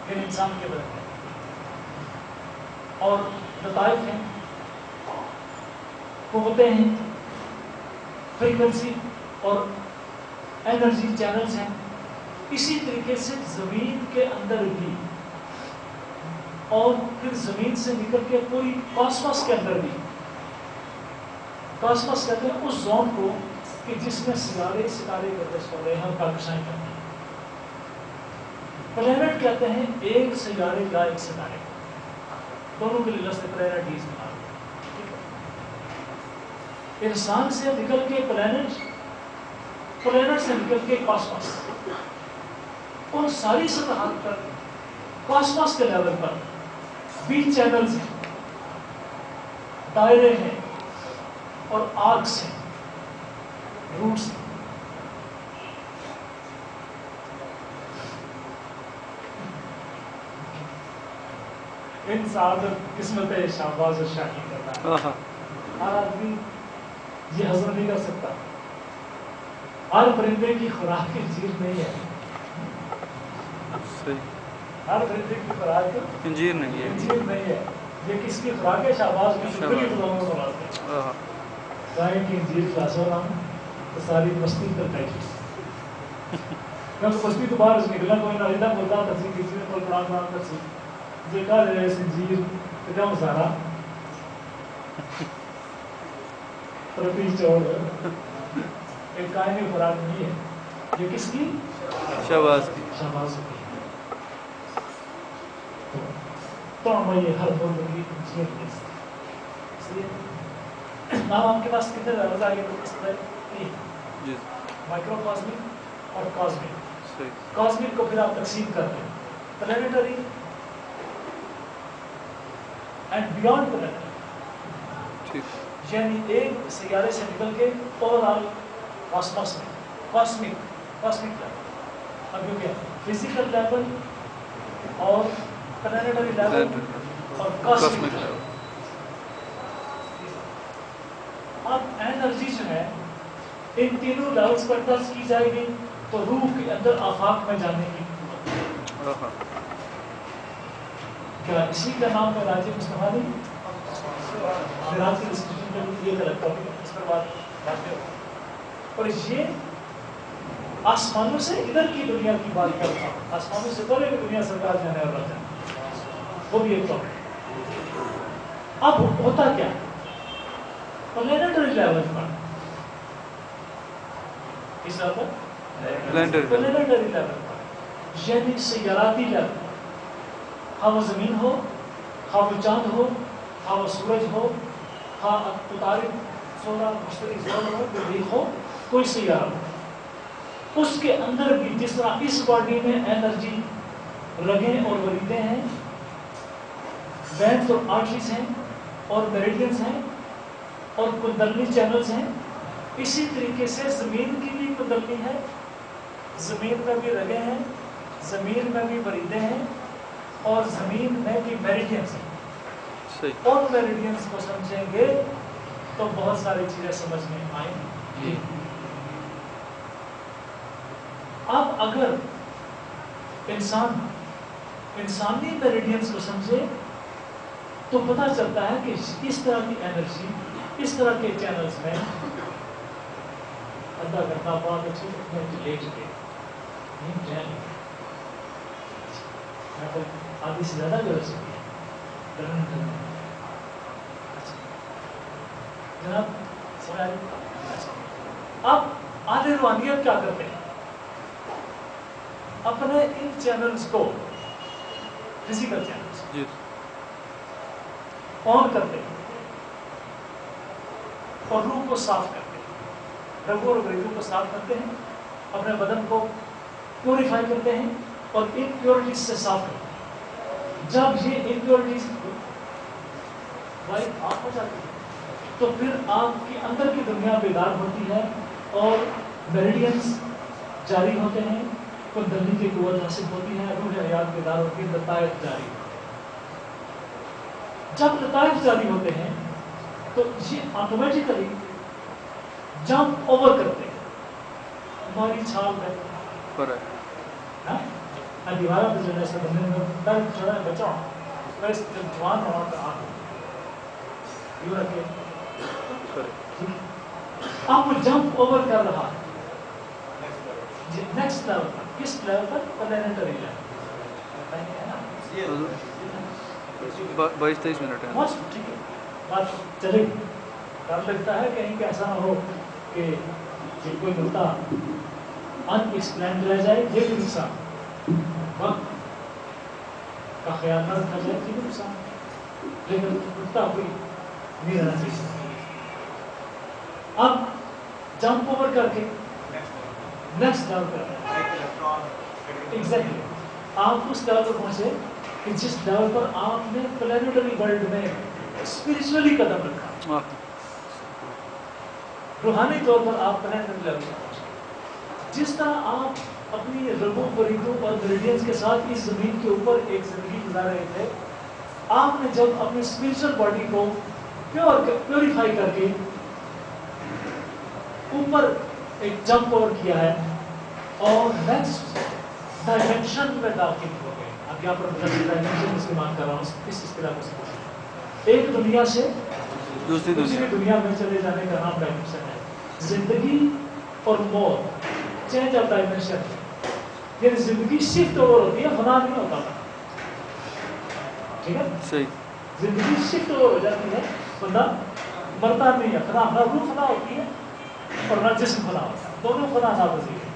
یعنی انسان کے بدن میں، اور لطائف ہیں، قوتیں ہیں، فریکوینسی اور انرجی چینلز ہیں، اسی طریقے سے زمین کے اندر بھی، اور پھر زمین سے نکل کے پوری کاسموس کے اندر بھی. کاسموس کہتے ہیں اس زون کو کہ جس میں ستارے گردش کر رہے ہیں اور کہکشائیں کر رہے ہیں. پلینٹ کہتے ہیں ایک سیارے کا ایک ستارے، دونوں کے لیے لفظ پلینٹیز بنا. انسان سے نکل کے پلینٹ، پلینٹ سے نکل کے کاسموس، ان ساری سطحات پر کاسموس کے لیول پر بھی چینلز ہیں، دائرے ہیں اور آرکس ہیں، روٹس ہیں. ان سعادت قسمت شہباز و شاہی کرتا ہے. ہر آدمی یہ ہضم نہیں کر سکتا. ہر پرندے کی خوراک انجیر نہیں ہے.
صحیح.
ہر پرندے کی خوراک
انجیر نہیں ہے.
انجیر نہیں ہے. یہ کس کی خوراک ہے؟ شہباز کی. شکر کی خدا میں خوراک ہے. گائے کی انجیر کھلاتا رہا ہوں تو ساری مستی کرتا ہے. کیونکہ مستی تو باہر سے نکلنا کوئی نہ رہتا بولتا تفصیل کسی نے کوئی قرآن قرآن تفصیل یہ کہا جائے انجیر تو کیا مسارا پرتی چوڑ ایک قائمی خوراک نہیں ہے. یہ کس کی؟
شہباز کی.
شہباز کی. تو ہم یہ ہر دور کی انجیر اس لیے اب آپ کے پاس کتنے درجہ آگے تو اس طرح مائکرو کاسمک اور کاسمک. کاسمک کو پھر آپ تقسیم کرتے ہیں پلانیٹری اینڈ بیانڈ پلانیٹری. یعنی ایک سیارے سے نکل کے اوور آل کاسموس میں کاسمک لیول. اب کیونکہ فزیکل لیول اور پلانیٹری لیول اور کاسمک لیول. اب انرجی جو ہے ان تینوں لیولز پر ٹچ کی جائے گی تو روح کے اندر آفاق میں جانے کی قوت. کیا اسی کا نام ہے راجی مصطفیٰ نے راج کی انسٹیٹیوشن کا یہ غلط ٹاپک ہے. اس پر بات ہے. اور یہ آسمانوں سے ادھر کی دنیا کی بات کرتا ہوں. آسمانوں سے پہلے کی دنیا سرکار جانے اور رہتا ہے وہ بھی ایک ٹاپک. اب ہوتا کیا پلانیٹری لیول پر اس لیول پلانیٹری لیول پر یعنی سیاراتی لیول پر خواہ وہ زمین ہو خواہ وہ چاند ہو خواہ وہ سورج ہو خواہ عطارد سولہ مشتری زور ہو مریخ ہو کوئی سیارہ ہو اس کے اندر بھی جس طرح اس باڈی میں انرجی رگیں اور وریدیں ہیں وینز اور آرٹریز ہیں اور میریڈینز ہیں اور کندلنی چینلز ہیں اسی طریقے سے زمین کی بھی کندلنی ہے. زمین میں بھی رگیں ہیں زمین میں بھی وریدیں ہیں اور زمین میں بھی میریڈینز ہیں. اور میریڈینز کو سمجھیں گے تو بہت ساری چیزیں سمجھ میں آئیں گی. اب اگر انسانی میریڈینز کو سمجھے تو پتہ چلتا ہے کہ اس طرح کی انرجی اس طرح کے چینلز میں ادا کرنا بہت اچھے لیٹ کے آدھی سے زیادہ بھی ہو سکتی ہے. جناب سمجھ. اب آدھے روحانیت کیا کرتے ہیں اپنے ان چینلز کو فزیکل چینلز آن کرتے ہیں اور روح کو صاف کرتے ہیں. رگوں اور گریدوں کو صاف کرتے ہیں اپنے بدن کو پیوریفائی کرتے ہیں اور امپیورٹیز سے صاف کرتے ہیں. جب یہ امپیورٹیز وائپ آف ہو جاتی ہے تو پھر آپ کی اندر کی دنیا بیدار ہوتی ہے اور میریڈینز جاری ہوتے ہیں کندلنی کی قوت حاصل ہوتی ہے روح حیات بیدار ہوتی ہے لطائف جاری ہوتے ہیں. جب لطائف جاری ہوتے ہیں تو یہ آٹومیٹیکلی جمپ اوور کرتے ہیں. ہماری چھال میں دیواروں پہ جو ہے بندے میں درد چھوڑا ہے بچہ جب جوان ہونا تو آٹھ یوں رکھے اب وہ جمپ اوور کر رہا ہے نیکسٹ لیول پر. کس لیول پر؟ Planetary level.
22-23 منٹ ہے.
ٹھیک ہے بات چلے گی. ڈر لگتا ہے کہیں کہ ایسا نہ ہو کہ کوئی ملتا ان ایکسپلینڈ رہ جائے. یہ بھی نقصان وقت کا خیال نہ رکھا جائے یہ بھی نقصان. لیکن ملتا کوئی نہیں رہنا چاہیے. اب جمپ اوور کر کے نیکسٹ لیول پر ایگزیکٹلی آپ اس لیول پر پہنچے کہ جس لیول پر آپ نے پلانیٹری ورلڈ میں اسپرچولی قدم رکھا. روحانی طور پر آپ پلانیٹری لیول پر پہنچے. جس طرح آپ اپنی رگوں وریدوں اور میریڈینز کے ساتھ اس زمین کے اوپر ایک زندگی گزار رہے تھے آپ نے جب اپنی اسپرچل باڈی کو پیوریفائی کر کے اوپر ایک جمپ اوور کیا ہے اور نیکسٹ ڈائمینشن میں داخل ہو گئے. اب یہاں پر ڈائمینشن استعمال کر رہا ہوں اس اصطلاح کو سمجھیں. ایک دنیا سے
دوسری
دنیا میں چلے جانے کا نام ڈائمینشن ہے. زندگی اور موت چینج آف ڈائمینشن، یعنی زندگی شفٹ اوور ہوتی ہے، فنا نہیں ہوتا. ٹھیک ہے،
صحیح.
زندگی شفٹ اوور ہو جاتی ہے، بندہ مرتا نہیں ہے. فنا نہ روح فنا ہوتی ہے اور نہ جسم فنا ہوتا ہے، دونوں فنا ناپذیر ہے.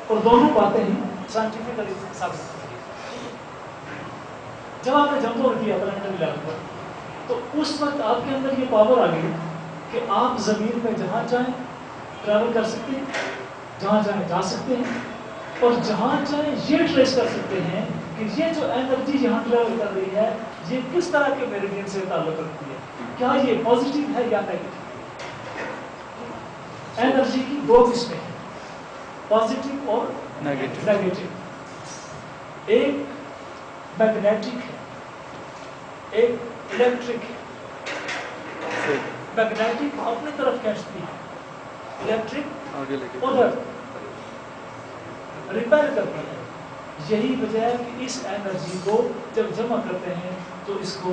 اور دونوں باتیں ہی سائنٹیفکلی ثابت ہوتی ہیں. جب آپ نے جمپ اوور کیا پلانٹری لیول پر، تو اس وقت آپ کے اندر یہ پاور آ گئی کہ آپ زمین میں جہاں چاہیں ٹریول کر سکتے ہیں، جہاں چاہیں جا سکتے ہیں، اور جہاں چاہیں یہ ٹریس کر سکتے ہیں کہ یہ جو انرجی یہاں ٹریول کر رہی ہے یہ کس طرح کے میریڈین سے تعلق رکھتی ہے، کیا یہ پازیٹیو ہے یا نیگیٹو. انرجی کی دو قسمیں ہیں، پازیٹیو اور نیگیٹو. ایک میگنیٹک ہے، ایک الیکٹرک ہے. میگنیٹک اپنی طرف کھینچتی ہے، الیکٹرک ادھر ریپیل کرتی ہے. یہی وجہ ہے کہ اس انرجی کو جب جمع کرتے ہیں تو اس کو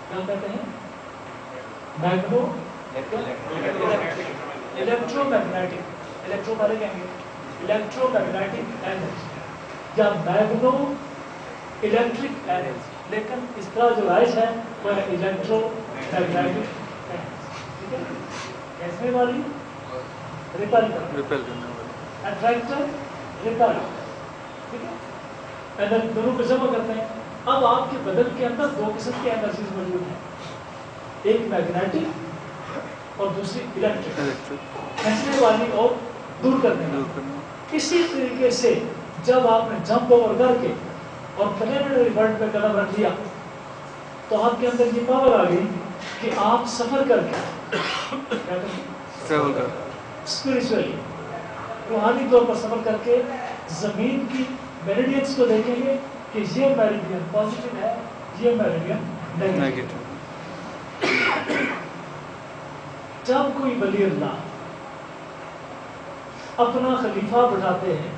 کیا کہتے ہیں؟ میگنو الیکٹرو میگنیٹک، الیکٹرو والے کہیں گے الیکٹرو میگنیٹک انرجی یا میگنو الیکٹرک انرجی. لیکن اس کا جو رائج ہے وہ ہے الیکٹرو میگنیٹک. ٹھیک ہے، کیسے والی ریپیل کرنے والی، اٹریکٹر ریپیل. ٹھیک ہے، انرجی دونوں کو جمع کرتے ہیں. اب آپ کے بدن کے اندر دو قسم کی انرجیز موجود ہیں، ایک میگنیٹک اور دوسری الیکٹرک، کھینچنے والی اور دور کرنے والی. اسی طریقے سے جب آپ نے جمپ اوور کر کے اور پلانیٹری ورلڈ پہ قدم رکھ لیا تو آپ کے اندر یہ پاور آ گئی کہ آپ سفر کر کے اسپرچولی روحانی طور پر سفر کر کے زمین کی میریڈینس کو دیکھیں گے کہ یہ میریڈین پازیٹیو ہے، یہ میریڈین نیگیٹو. جب کوئی ولی اللہ اپنا خلیفہ بٹھاتے ہیں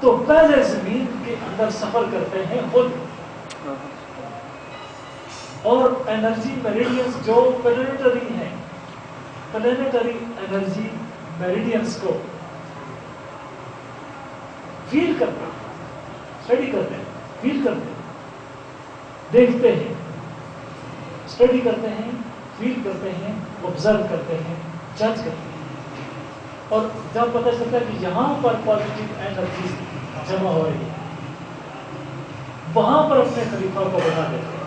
تو پہلے زمین کے اندر سفر کرتے ہیں خود، اور انرجی میریڈینس جو پلانیٹری ہیں، پلانیٹری انرجی میریڈینس کو فیل کرتے ہیں، اسٹڈی کرتے ہیں، فیل کرتے ہیں، دیکھتے ہیں، اسٹڈی کرتے ہیں، فیل کرتے ہیں، آبزرو کرتے ہیں، جج کرتے ہیں. اور جب پتہ چلتا ہے کہ یہاں پر پازیٹیو انرجی جمع ہو رہی ہے وہاں پر اپنے خلیفہ کو بنا دیتے ہیں.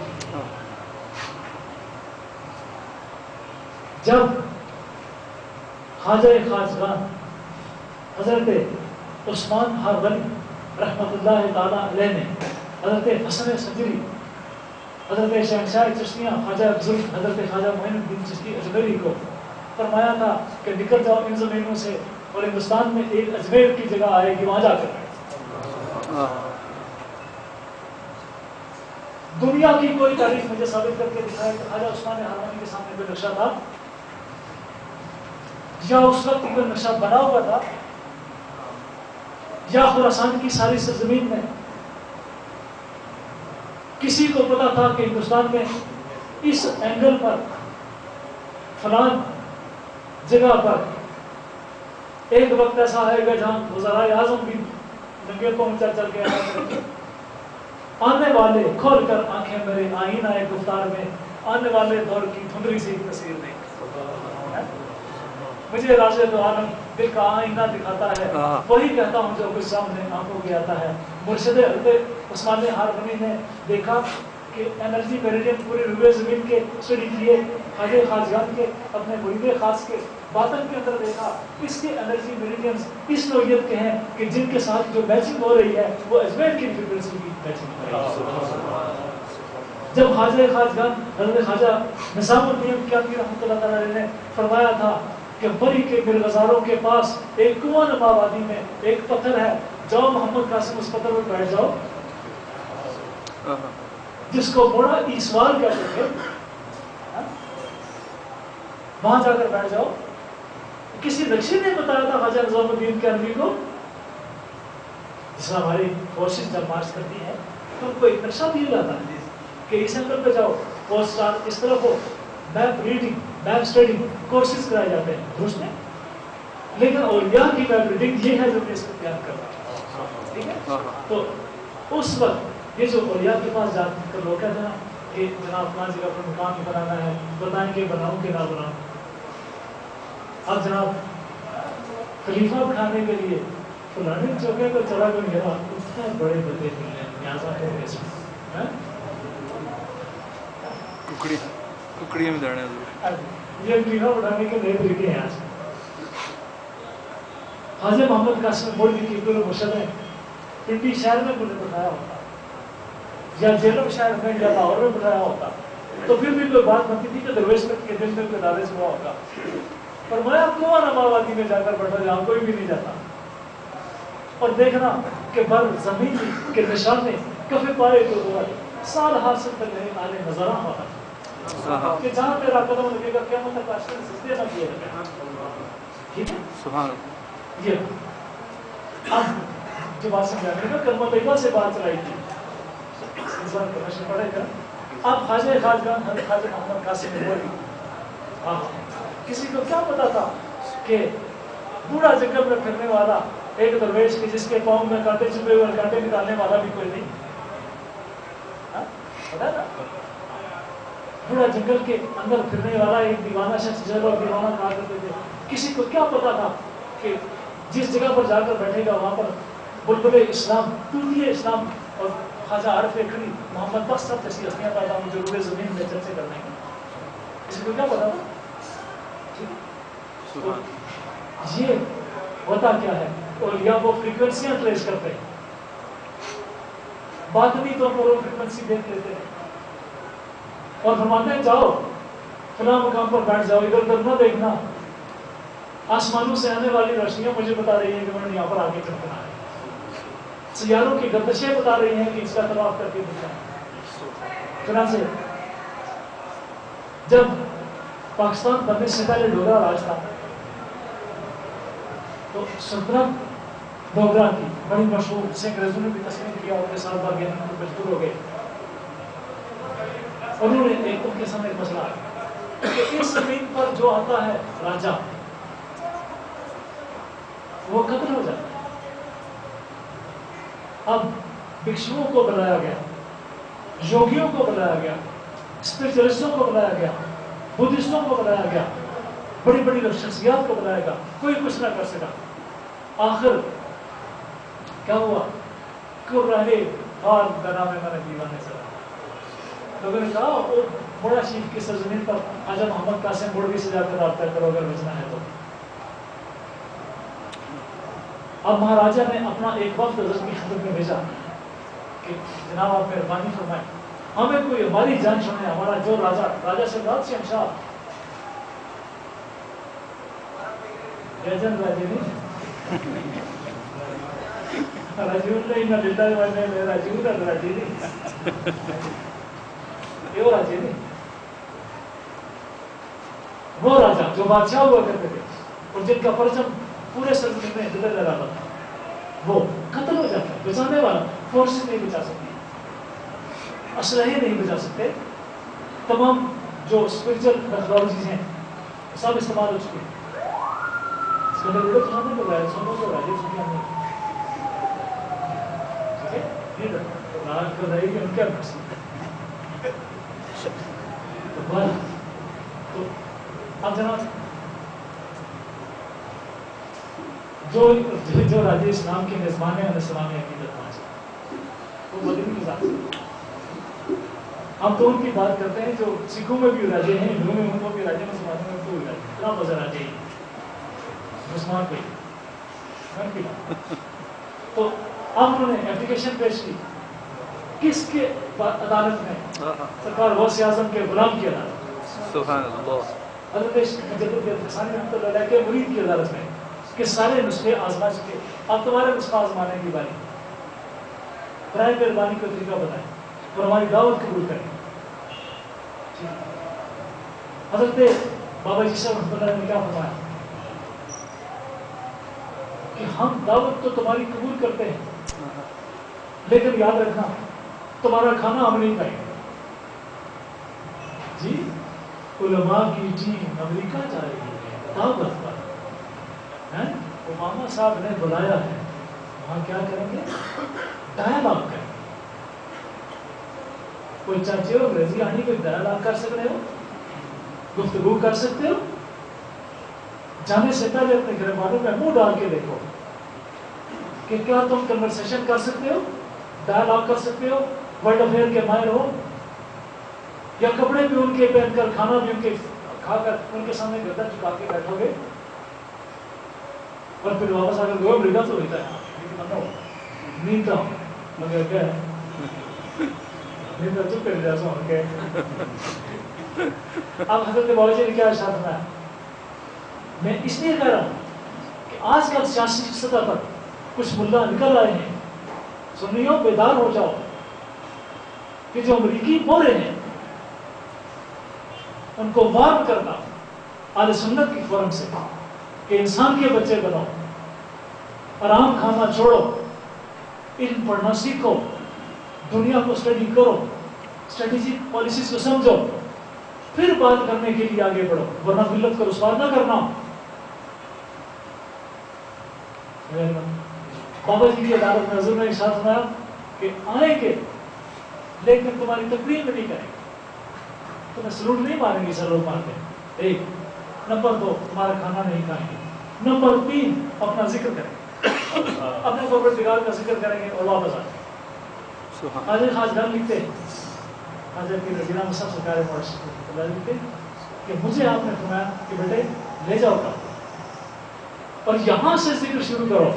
جب خواجہ خواجگان حضرت عثمان ہاروانی رحمۃ اللہ تعالیٰ علیہ نے حضرت حسن سجری، حضرت شہنشاہ چشتیاں خواجہ بزرگ حضرت خواجہ معین الدین چشتی اجمیری کو فرمایا تھا کہ نکل جاؤ ان زمینوں سے اور ہندوستان میں ایک اجمیر کی جگہ آئے گی، وہاں جا کر دنیا کی کوئی تاریخ مجھے ثابت کر کے دکھائے کہ خواجہ عثمان ہاروانی کے سامنے کوئی نقشہ تھا یا اس وقت کوئی نقشہ بنا ہوا تھا یا خراسان کی ساری سرزمین میں کسی کو پتا تھا کہ ہندوستان میں اس اینگل پر فلان جگہ پر ایک وقت ایسا آئے گا جہاں وزرائے اعظم بھی ننگے پاؤں چل چل کے آنے والے کھول کر آنکھیں میرے آئینہ ہے گفتار میں، آنے والے دور کی دھندلی سی تصویر دیکھ. مجھے راز دو عالم دل کا آئینہ دکھاتا ہے، وہی کہتا ہوں جو کچھ سامنے آنکھوں کے آتا ہے. مرشد حضرت عثمان ہاروانی نے دیکھا کہ انرجی میریڈین پورے روئے زمین کے اسٹڈی کیے، خواجہ خواجگان کے اپنے مرید خاص کے باطن کے اندر دیکھا اس کے انرجی میریڈینز اس نوعیت کے ہیں کہ جن کے ساتھ جو میچنگ ہو رہی ہے وہ اجمیر کی فریکوینسی کی میچنگ ہو رہی ہے. جب خواجہ خواجگان حضرت خواجہ نظام الدین کیانی رحمۃ اللہ تعالی نے فرمایا تھا کہ بری کے مرغزاروں کے پاس ایک کنواں نما وادی میں ایک پتھر ہے، جاؤ محمد قاسم اس پتھر پر بیٹھ جاؤ، جس کو بڑا ایسوال کہتے تھے. وہاں جا کر بیٹھ جاؤ. کسی نقشے نے بتایا تھا خواجہ نظام الدین کانوی کو؟ جس میں ہماری فورسز جب مارچ کرتی ہیں تو ان کو ایک نقشہ بھی لاتا ہے کہ اس اینگل پہ جاؤ، پوسٹ اس طرف ہو، map reading, map study courses کرائے جاتے ہیں، درست ہے. لیکن اولیاء کی میپ ریڈنگ یہ ہے جو کہ اس کو بیان کر رہا ہے. ٹھیک ہے. تو اس وقت یہ جو اولیاء کے پاس جا کر لوگ کہتے ہیں کہ جناب فلاں جگہ پر مکان بنانا ہے، بتائیں گے بناؤں کہ نہ بناؤں. اب جناب خلیفہ بٹھانے کے لیے فلانے چوکے پر چلا کر گیا، اتنے بڑے بندے ملے نیازا کے اس میں
ککڑی میں دوڑنے
یہ خلیفہ بٹھانے کے نئے طریقے ہیں. آج خواجہ محمد قاسم مولوی کی پورے مرشد ہیں، پنڈی شہر میں مجھے بٹھایا ہوتا یا جیلم شہر میں یا لاہور میں بٹھایا ہوتا تو پھر بھی کوئی بات بنتی تھی کہ درویش کے دل میں کوئی دعویز ہوا ہوگا. پر میں آپ کو آبادی میں جا کر بیٹھا جہاں کوئی بھی نہیں جاتا اور دیکھنا کہ بر زمین کے نشانے کفے پائے تو ہوا سال حاصل تک رہے آنے نظرہ ہوتا کہ جہاں تیرا قدم لگے گا کیا مطلب آشکر سجدے نہ کیے گا. ٹھیک ہے.
سبحان
یہ اب جو بات سمجھانے کا کلمہ طیبہ سے بات چلائی تھی انسان کو نشر پڑے گا. اب خواجہ خواجگان حضرت خواجہ محمد قاسم مولوی کسی کو کیا پتا تھا کہ بوڑھا جنگل میں پھرنے والا ایک درویش کے جس کے پاؤں میں کانٹے چھپے ہوئے کانٹے نکالنے والا بھی کوئی نہیں. پتا نا بوڑھا جنگل کے اندر پھرنے والا ایک دیوانہ شخص جو لوگ دیوانہ کہا کرتے تھے، کسی کو کیا پتا تھا کہ جس جگہ پر جا کر بیٹھے گا وہاں پر بلبل اسلام، طوطی اسلام اور خواجہ عارف کھڑی، محمد بخش سب جیسی ہستیاں پیدا ہوں جو روئے زمین میں چرچے کرنے گے. کسی کو کیا پتا تھا؟ تو یہ ہوتا کیا ہے، اولیاء وہ فریکوینسیاں ٹریس کرتے ہیں، باطنی طور پر وہ فریکوینسی دیکھ لیتے ہیں اور فرماتے ہیں جاؤ فلاں مقام پر بیٹھ جاؤ، ادھر ادھر نہ دیکھنا، آسمانوں سے آنے والی روشنیاں مجھے بتا رہی ہیں کہ انہوں نے یہاں پر آگے چڑھنا ہے، سیاروں کی گردشیں بتا رہی ہیں کہ اس کا طواف کر کے دکھنا ہے. چنانچہ جب پاکستان بننے سے پہلے ڈوگرا راج تھا تو سلطنت ڈوگرا کی بڑی مشہور سے انگریزوں نے بھی تسلیم کیا اور کے ساتھ باقی مجبور ہو گئے. انہوں نے ایک ان کے سامنے ایک مسئلہ کہ اس زمین پر جو آتا ہے راجا وہ قتل ہو جاتا ہے. اب بھکشوؤں کو بلایا گیا، یوگیوں کو بلایا گیا، اسپرچولیسٹوں کو بلایا گیا، بدھسٹوں کو بلایا گیا، بڑی بڑی شخصیات کو بلایا گیا، کوئی کچھ نہ کر سکا. آخر کیا ہوا؟ رہے خان کا نام ہے میرا دیوانے سے لوگوں نے کہا وہ بڑا شیف کی سرزمین پر خواجہ محمد قاسم مولوی سے جا کر رابطہ کرو اگر بچنا ہے تو. اب مہاراجا نے اپنا ایک وقت حضرت کی خدمت میں بھیجا کہ جناب آپ مہربانی فرمائیں ہمیں کوئی ہماری جان سنے، ہمارا جو راجا سے بات سے شاہ جن راجے نہیں راجیو نہیں نہ ڈلتا ہے راجیو کا راجی نہیں یہ راجے نہیں، وہ راجا جو بادشاہ ہوا کرتے تھے اور جن کا پرچم پورے سرزمین میں بدل لگاتا تھا وہ قتل ہو جاتا ہے. بچانے والا فورسز نہیں بچا سکتی، اسلحے نہیں بچا سکتے، تمام جو اسپرچل میتھڈالوجیز ہیں سب استعمال ہو چکے ہیں. اب جناب جو راجے اسلام کے میزبان ہیں اسلامی عقیدت پہنچے وہ مدنی کے ساتھ ہم تو ان کی بات کرتے ہیں جو سکھوں میں بھی راجے ہیں، ہندوؤں میں ان کو بھی راجے، مسلمانوں میں تو بھی راجے. اتنا مزہ راجے ہی مسلمان پہ تو اب انہوں نے اپلیکیشن پیش کی کس کے عدالت میں؟ سرکار غوث اعظم کے غلام کی عدالت،
سبحان اللہ،
حضرت مجدد حسانی رحمۃ اللہ علیہ کے مرید کی عدالت میں کہ سارے نسخے آزما چکے، اب تمہارے نسخہ آزمانے کی باری، برائے مہربانی کا طریقہ بتائیں اور ہماری دعوت قبول کریں. حضرت بابا جی صاحب رحمۃ اللہ نے کیا فرمایا کہ ہم دعوت تو تمہاری قبول کرتے ہیں لیکن یاد رکھنا تمہارا کھانا ہم نہیں کھائیں گے. جی علماء کی ٹیم امریکہ جا رہی ہے دعوت پر، اوباما صاحب نے بلایا ہے، وہاں کیا کریں گے؟ ڈائلاگ کریں گے. کوئی چاچے ہو انگریزی آنی کوئی ڈائلاگ کر سکتے ہو، گفتگو کر سکتے ہو؟ جانے سے پہلے اپنے گھر والوں میں منہ ڈال کے دیکھو کہ کیا تم کنورسیشن کر سکتے ہو، ڈائلاگ کر سکتے ہو، ورلڈ افیئر کے ماہر ہو، یا کپڑے بھی ان کے پہن کر کھانا بھی ان کے کھا کر ان کے سامنے گردن چکا کے بیٹھو گے اور پھر واپس آ کر گو امریکہ تو ہوتا ہے نیتا مگر کیا ہے نیتا چپ کر جا سو کے. اب حضرت بابا جی نے کیا ارشاد فرمایا؟ میں اس لیے کہہ رہا ہوں کہ آج کل سیاسی سطح پر کچھ ملا نکل آئے ہیں، سنیو بیدار ہو جاؤ کہ جو امریکی مورے ہیں ان کو وارن کرنا اہل سنت کی فورم سے کہ انسان کے بچے بنو، آرام کھانا چھوڑو، علم پڑھنا سیکھو، دنیا کو اسٹڈی کرو، اسٹریٹجک پالیسیز کو سمجھو، پھر بات کرنے کے لیے آگے بڑھو، ورنہ ملت کو رسوا نہ کرنا. بابا جی کی عدالت میں حضور نے ارشاد فرمایا کہ آئیں گے لیکن تمہاری تقریر میں نہیں کریں گے، تمہیں سلوٹ نہیں ماریں گے سر لوگ مارتے. ایک نمبر 2 تمہارا کھانا نہیں کھائیں گے. نمبر 3 اپنا ذکر کریں گے، اپنے پروردگار کا ذکر کریں گے اور واپس آئیں گے. حاضر خاص گھر لکھتے ہیں، حاضر کی نظیرہ مصحف سرکار معاشرہ لکھتے ہیں کہ مجھے آپ نے فرمایا کہ بیٹے لے جاؤ گا اور یہاں سے ذکر شروع کرو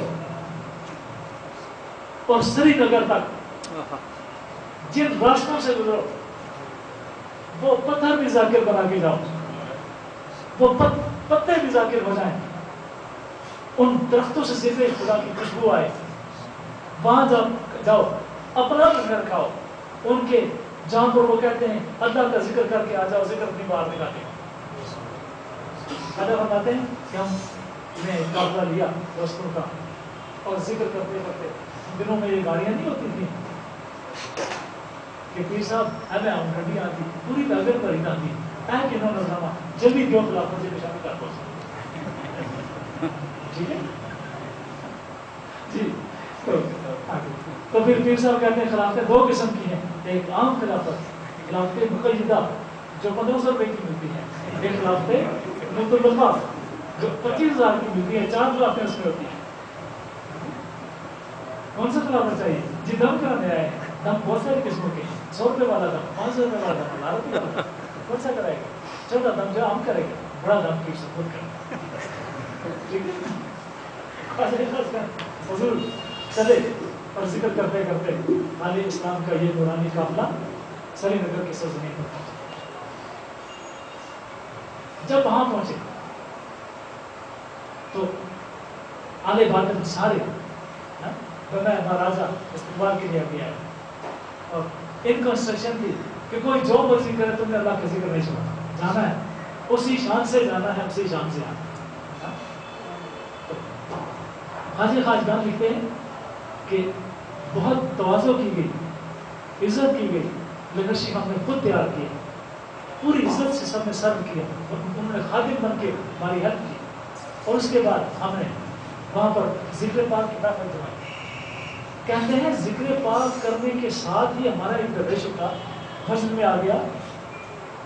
اور سری نگر تک جن راستوں سے گزرو وہ پتھر بھی ذاکر بنا کے جاؤ، وہ پتے بھی ذاکر ہو جائیں، ان درختوں سے ذکر خدا کی خوشبو آئے، وہاں جاؤ اپنا گھر کھاؤ. ان کے جہاں پر وہ کہتے ہیں اللہ کا ذکر کر کے آ جاؤ، ذکر اپنی باہر نکالتے ہیں. اللہ بتاتے ہیں کہ ہم نے قافلہ لیا دوستوں کا اور ذکر کرتے کرتے دنوں میں یہ گاڑیاں نہیں ہوتی تھیں کہ پیر صاحب ہمیں ہم گڈی آتی پوری نگر پر ہی آتی ہے کہ انہوں نے جلدی دیو خلاف مجھے نشانی کر پہنچا. ٹھیک ہے جی. تو پھر پیر صاحب کہتے ہیں خلافتیں 2 قسم کی ہیں، ایک عام خلافت، خلافت مقیدہ جو 1500 روپے کی ملتی ہے، ایک خلافت مطلقہ جو 25,000 کی ملتی ہے. 4 خلافتیں اس میں ہوتی ہیں. کون سا خلافت چاہیے؟ جی دم کرانے آئے ہیں، دم بہت ساری قسموں کے، 100 روپے والا دم، 500 روپے والا دم، 1000 روپے والا دم، کون سا کرائے گا؟ چھوٹا دم جو ہم کرے گا، بڑا دم کی سپورٹ کرے گا. ٹھیک ہے حضور چلے اور ذکر کرتے کرتے عالیہ اسلام کا یہ نورانی قافلہ سری نگر کی سرزمین پر پہنچا. جب وہاں پہنچے تو آلے بادل سارے مہاراجا استقبال کے لیے ابھی آئے اور ان کنسٹرکشن تھی کہ کوئی جو مرضی کرے تم نے اللہ کا ذکر نہیں سنا، جانا ہے اسی شان سے جانا ہے، اسی شان سے آنا. حاجی خواجگان لکھتے ہیں کہ بہت تواضع کی گئی، عزت کی گئی، لیڈرشپ ہم نے خود تیار کی، پوری عزت سے سب نے سرو کیا، انہوں نے خادم بن کے ہماری ہیلپ کی. اور اس کے بعد ہم نے وہاں پر ذکر پاک کی محفل جمائی. کہتے ہیں ذکر پاک کرنے کے ساتھ ہی ہمارا ایک درویش کا مسجد میں آ گیا،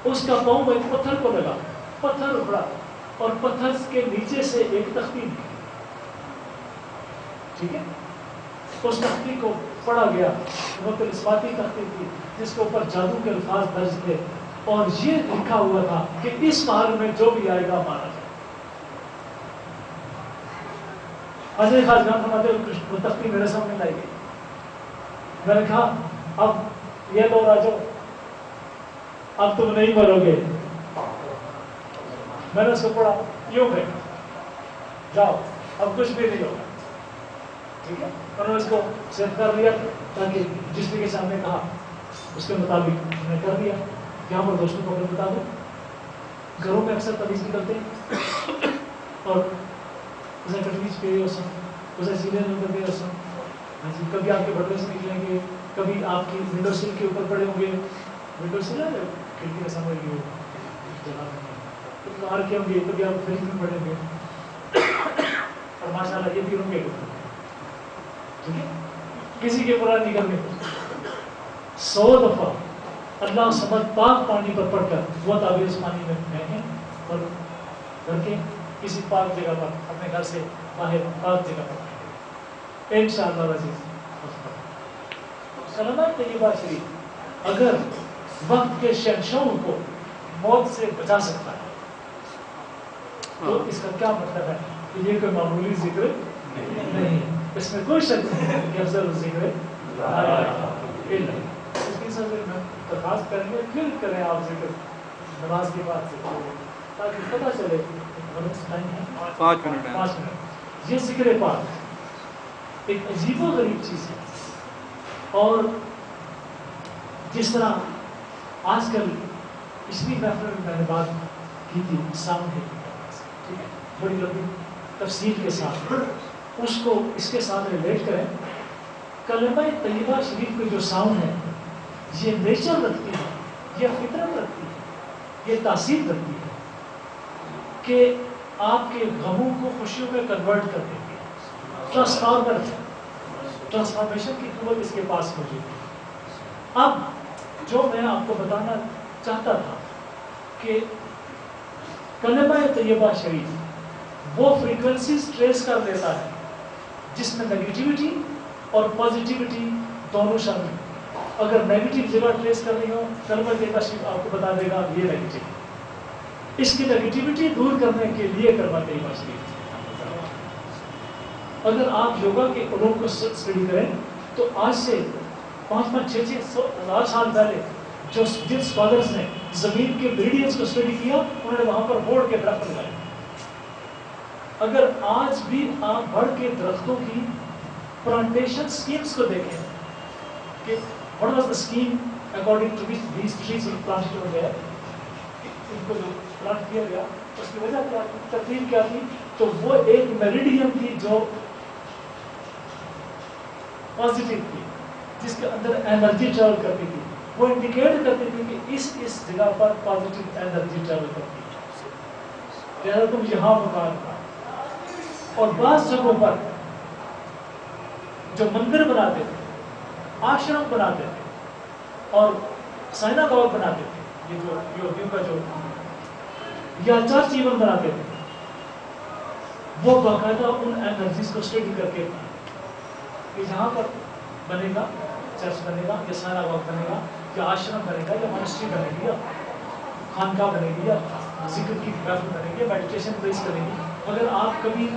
اس کا پاؤں ایک پتھر کو لگا، پتھر اکھڑا اور پتھر کے نیچے سے ایک تختی نکلی. ٹھیک ہے، اس تختی کو پڑھا گیا، وہ تلسماتی تختی تھی جس کے اوپر جادو کے الفاظ درج تھے اور یہ لکھا ہوا تھا کہ اس محل میں جو بھی آئے گا مارا جائے. حضرت خواجگان فرماتے ہیں وہ تختی میرے سامنے لائی گئی. میں نے کہا اب یہ لو راجو، اب تم نہیں مرو گے. میں نے اس کو پڑھا، یوں ہے جاؤ اب کچھ بھی نہیں ہوگا. ٹھیک ہے، انہوں نے اس کو سیٹ کر لیا تاکہ جس طریقے سے ہم نے کہا اس کے مطابق ہم نے کر دیا. یہاں پر دوستوں کو میں بتا دوں گھروں میں اکثر تمیز نکلتے ہیں اور اسے کٹویچ پہ اسے سیدھے نمبر پہ ہاں جی کبھی آپ کے بٹوے سے نکلیں گے، کبھی آپ کی ونڈو سل کے اوپر پڑے ہوں گے، ونڈو سل ہے کھڑکی کا سامنے کی جگہ میں باہر کے ہوں گے، کبھی آپ فریج میں پڑیں گے اور ماشاء اللہ یہ تینوں کے ٹھیک ہے کسی کے برا نہیں کرنے کو 100 دفعہ اللہ سمجھ پاک پانی پر پڑھ کر وہ تعبیر اس پانی میں پھینکیں اور گھر کے کسی پاک جگہ پر اپنے گھر سے باہر پاک جگہ پر انشاءاللہ عزیز کلمہ طیبہ شریف اگر وقت کے شہنشاہوں کو موت سے بچا سکتا ہے تو اس کا کیا مطلب ہے کہ یہ کوئی معمولی ذکر نہیں ہے، اس میں کوئی شک نہیں کہ افضل ذکر لا الہ الا اللہ۔ اس کی سب میں درخواست کریں گے پھر کریں آپ ذکر نماز کے بعد سے تاکہ پتہ چلے ٹائم ہے
5 منٹ ہے۔
5 منٹ۔ یہ ذکر پاک ایک عجیب و غریب چیز ہے، اور جس طرح آج کل پچھلی محفل میں میں نے بات کی تھی ساؤنڈ ہے ٹھیک ہے بڑی لمبی تفصیل کے ساتھ اس کو اس کے ساتھ ریلیٹ کریں۔ کلمہ طیبہ شریف کا جو ساؤنڈ ہے یہ نیچر رکھتی ہے، یہ فطرت رکھتی ہے، یہ تاثیر رکھتی ہے کہ آپ کے غموں کو خوشیوں میں کنورٹ کر دیتی ہے، ٹرانسفارمر ہے، ٹرانسفارمیشن کی قوت اس کے پاس موجود ہے۔ اب جو میں آپ کو بتانا چاہتا تھا کہ کلمہ طیبہ شریف وہ فریکوینسیز ٹریس کر لیتا ہے جس میں نیگیٹیوٹی اور پازیٹیوٹی دونوں شامل ہیں۔ اگر نیگیٹیو جگہ ٹریس کرنی ہو کلمہ طیبہ شریف آپ کو بتا دے گا یہ نیگیٹیو، اس کی نیگیٹیوٹی دور کرنے کے لیے کلمہ طیبہ شریف۔ اگر آپ یوگا کے علوم کو اسٹڈی کریں تو آج سے 5-6 سال پہلے جو جن اسکالرس نے زمین کے میریڈینز کو اسٹڈی کیا انہوں نے وہاں پر بوڑھ کے درخت لگائے۔ اگر آج بھی آپ بڑھ کے درختوں کی پلانٹیشن اسکیمس کو دیکھیں کہ what was the scheme according to which these trees were planted over there، ان کو جو پلانٹ کیا گیا اس کی وجہ کیا تھی، ترتیب کیا تھی، تو وہ ایک میریڈین تھی جو پازیٹیو تھی جس کے اندر انرجی ٹریول کرتی تھی، وہ انڈیکیٹ کرتی تھی کہ اس جگہ پر پازیٹیو انرجی ٹریول کرتی ہے لہذا تم یہاں مکان کا۔ اور بعض جگہوں پر جو مندر بناتے تھے، آشرم بناتے تھے اور سائناگوگ بناتے تھے، یہ جو یہودیوں کا جو یا چرچ ایون بناتے تھے، وہ باقاعدہ ان انرجیز کو اسٹڈی کر کے کہ یہاں پر بنے گا چرچ بنے گا یا سائناگوگ بنے گا یا آشرم بنے گا یا مونسٹری بنے گی یا خانقاہ بنے گی یا ذکر کی محفل بنے گی، میڈیٹیشن پلیس بنے گی۔ اگر آپ کبھی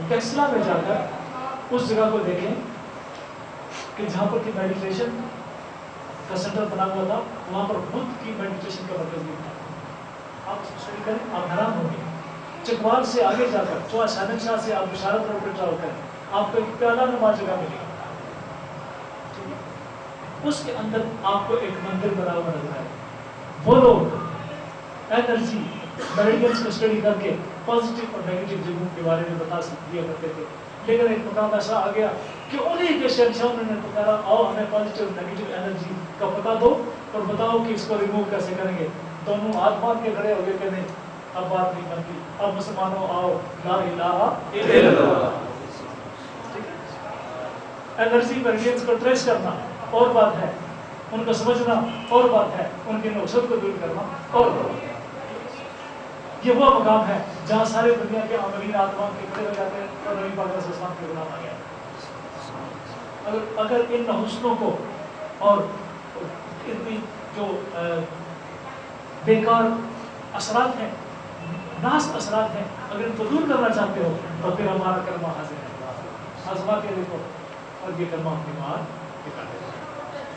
ٹیکسلا میں جا کر اس جگہ کو دیکھیں کہ جہاں پر کہ میڈیٹیشن کا سینٹر بنا ہوا تھا، وہاں پر بدھ کی میڈیٹیشن کا مرکز بھی تھا۔ آپ اس کو اسٹڈی کریں آپ حیران ہوں گے۔ چکوال سے آگے جا کر چوہا شاہد شاہ سے آپ بشارت روڈ پہ ٹریول کریں، آپ کو ایک پیالہ نما جگہ ملے گا، اس کے اندر آپ کو ایک مندر بنا ہوا نظر آئے۔ وہ لوگ انرجی میریڈینز کو اسٹڈی کر کے پازیٹیو اور نیگیٹو جگہوں کے بارے میں بتا دیا کرتے تھے، لیکن ایک مقام ایسا آ گیا کہ انہیں کے شہنشاہوں نے پکارا آؤ ہمیں پازیٹیو اور نیگیٹو انرجی کا پتہ دو اور بتاؤ کہ اس کو ریموو کیسے کریں گے۔ دونوں ہاتھ باندھ کے کھڑے ہو گئے کہ نہیں اب بات نہیں بنتی، اب مسلمانوں آؤ لا الہ الا اللہ۔ انرجی میریڈینز کو ٹریس کرنا اور بات ہے، ان کو سمجھنا اور بات ہے، ان کے نقصد کو دور کرنا اور بات ہے۔ یہ وہ مقام ہے جہاں سارے دنیا کے عاملین آتما کے کھڑے ہو جاتے ہیں اور نبی پاک صلی اللہ علیہ وسلم کے غلام آ گئے۔ اگر ان حسنوں کو اور اتنی جو بیکار اثرات ہیں، ناس اثرات ہیں، اگر ان کو دور کرنا چاہتے ہو تو پھر ہمارا کلمہ حاضر ہے، آزما کے دیکھو اور یہ کلمہ اپنی مار دکھا دے۔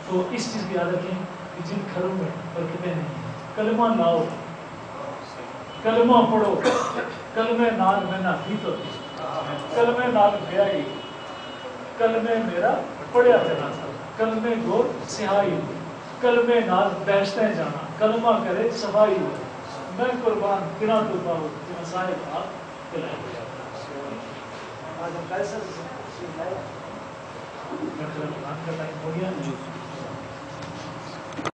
تو اس چیز کی یاد رکھیں کہ جن گھروں میں برکتیں نہیں، کلمہ لاؤ، کلمہ پڑھو، کلمہ نال میں نہ بھی تو کلمہ نال بیائی، کلمہ میرا پڑھیا جنازہ، کلمہ گور سہائی، کلمہ نال بیشتے جانا، کلمہ کرے صفائی، میں قربان کنا تو پاؤ کہ صاحب آپ دلائے آج ہم کیسا سے لائے کا ٹائم ہو گیا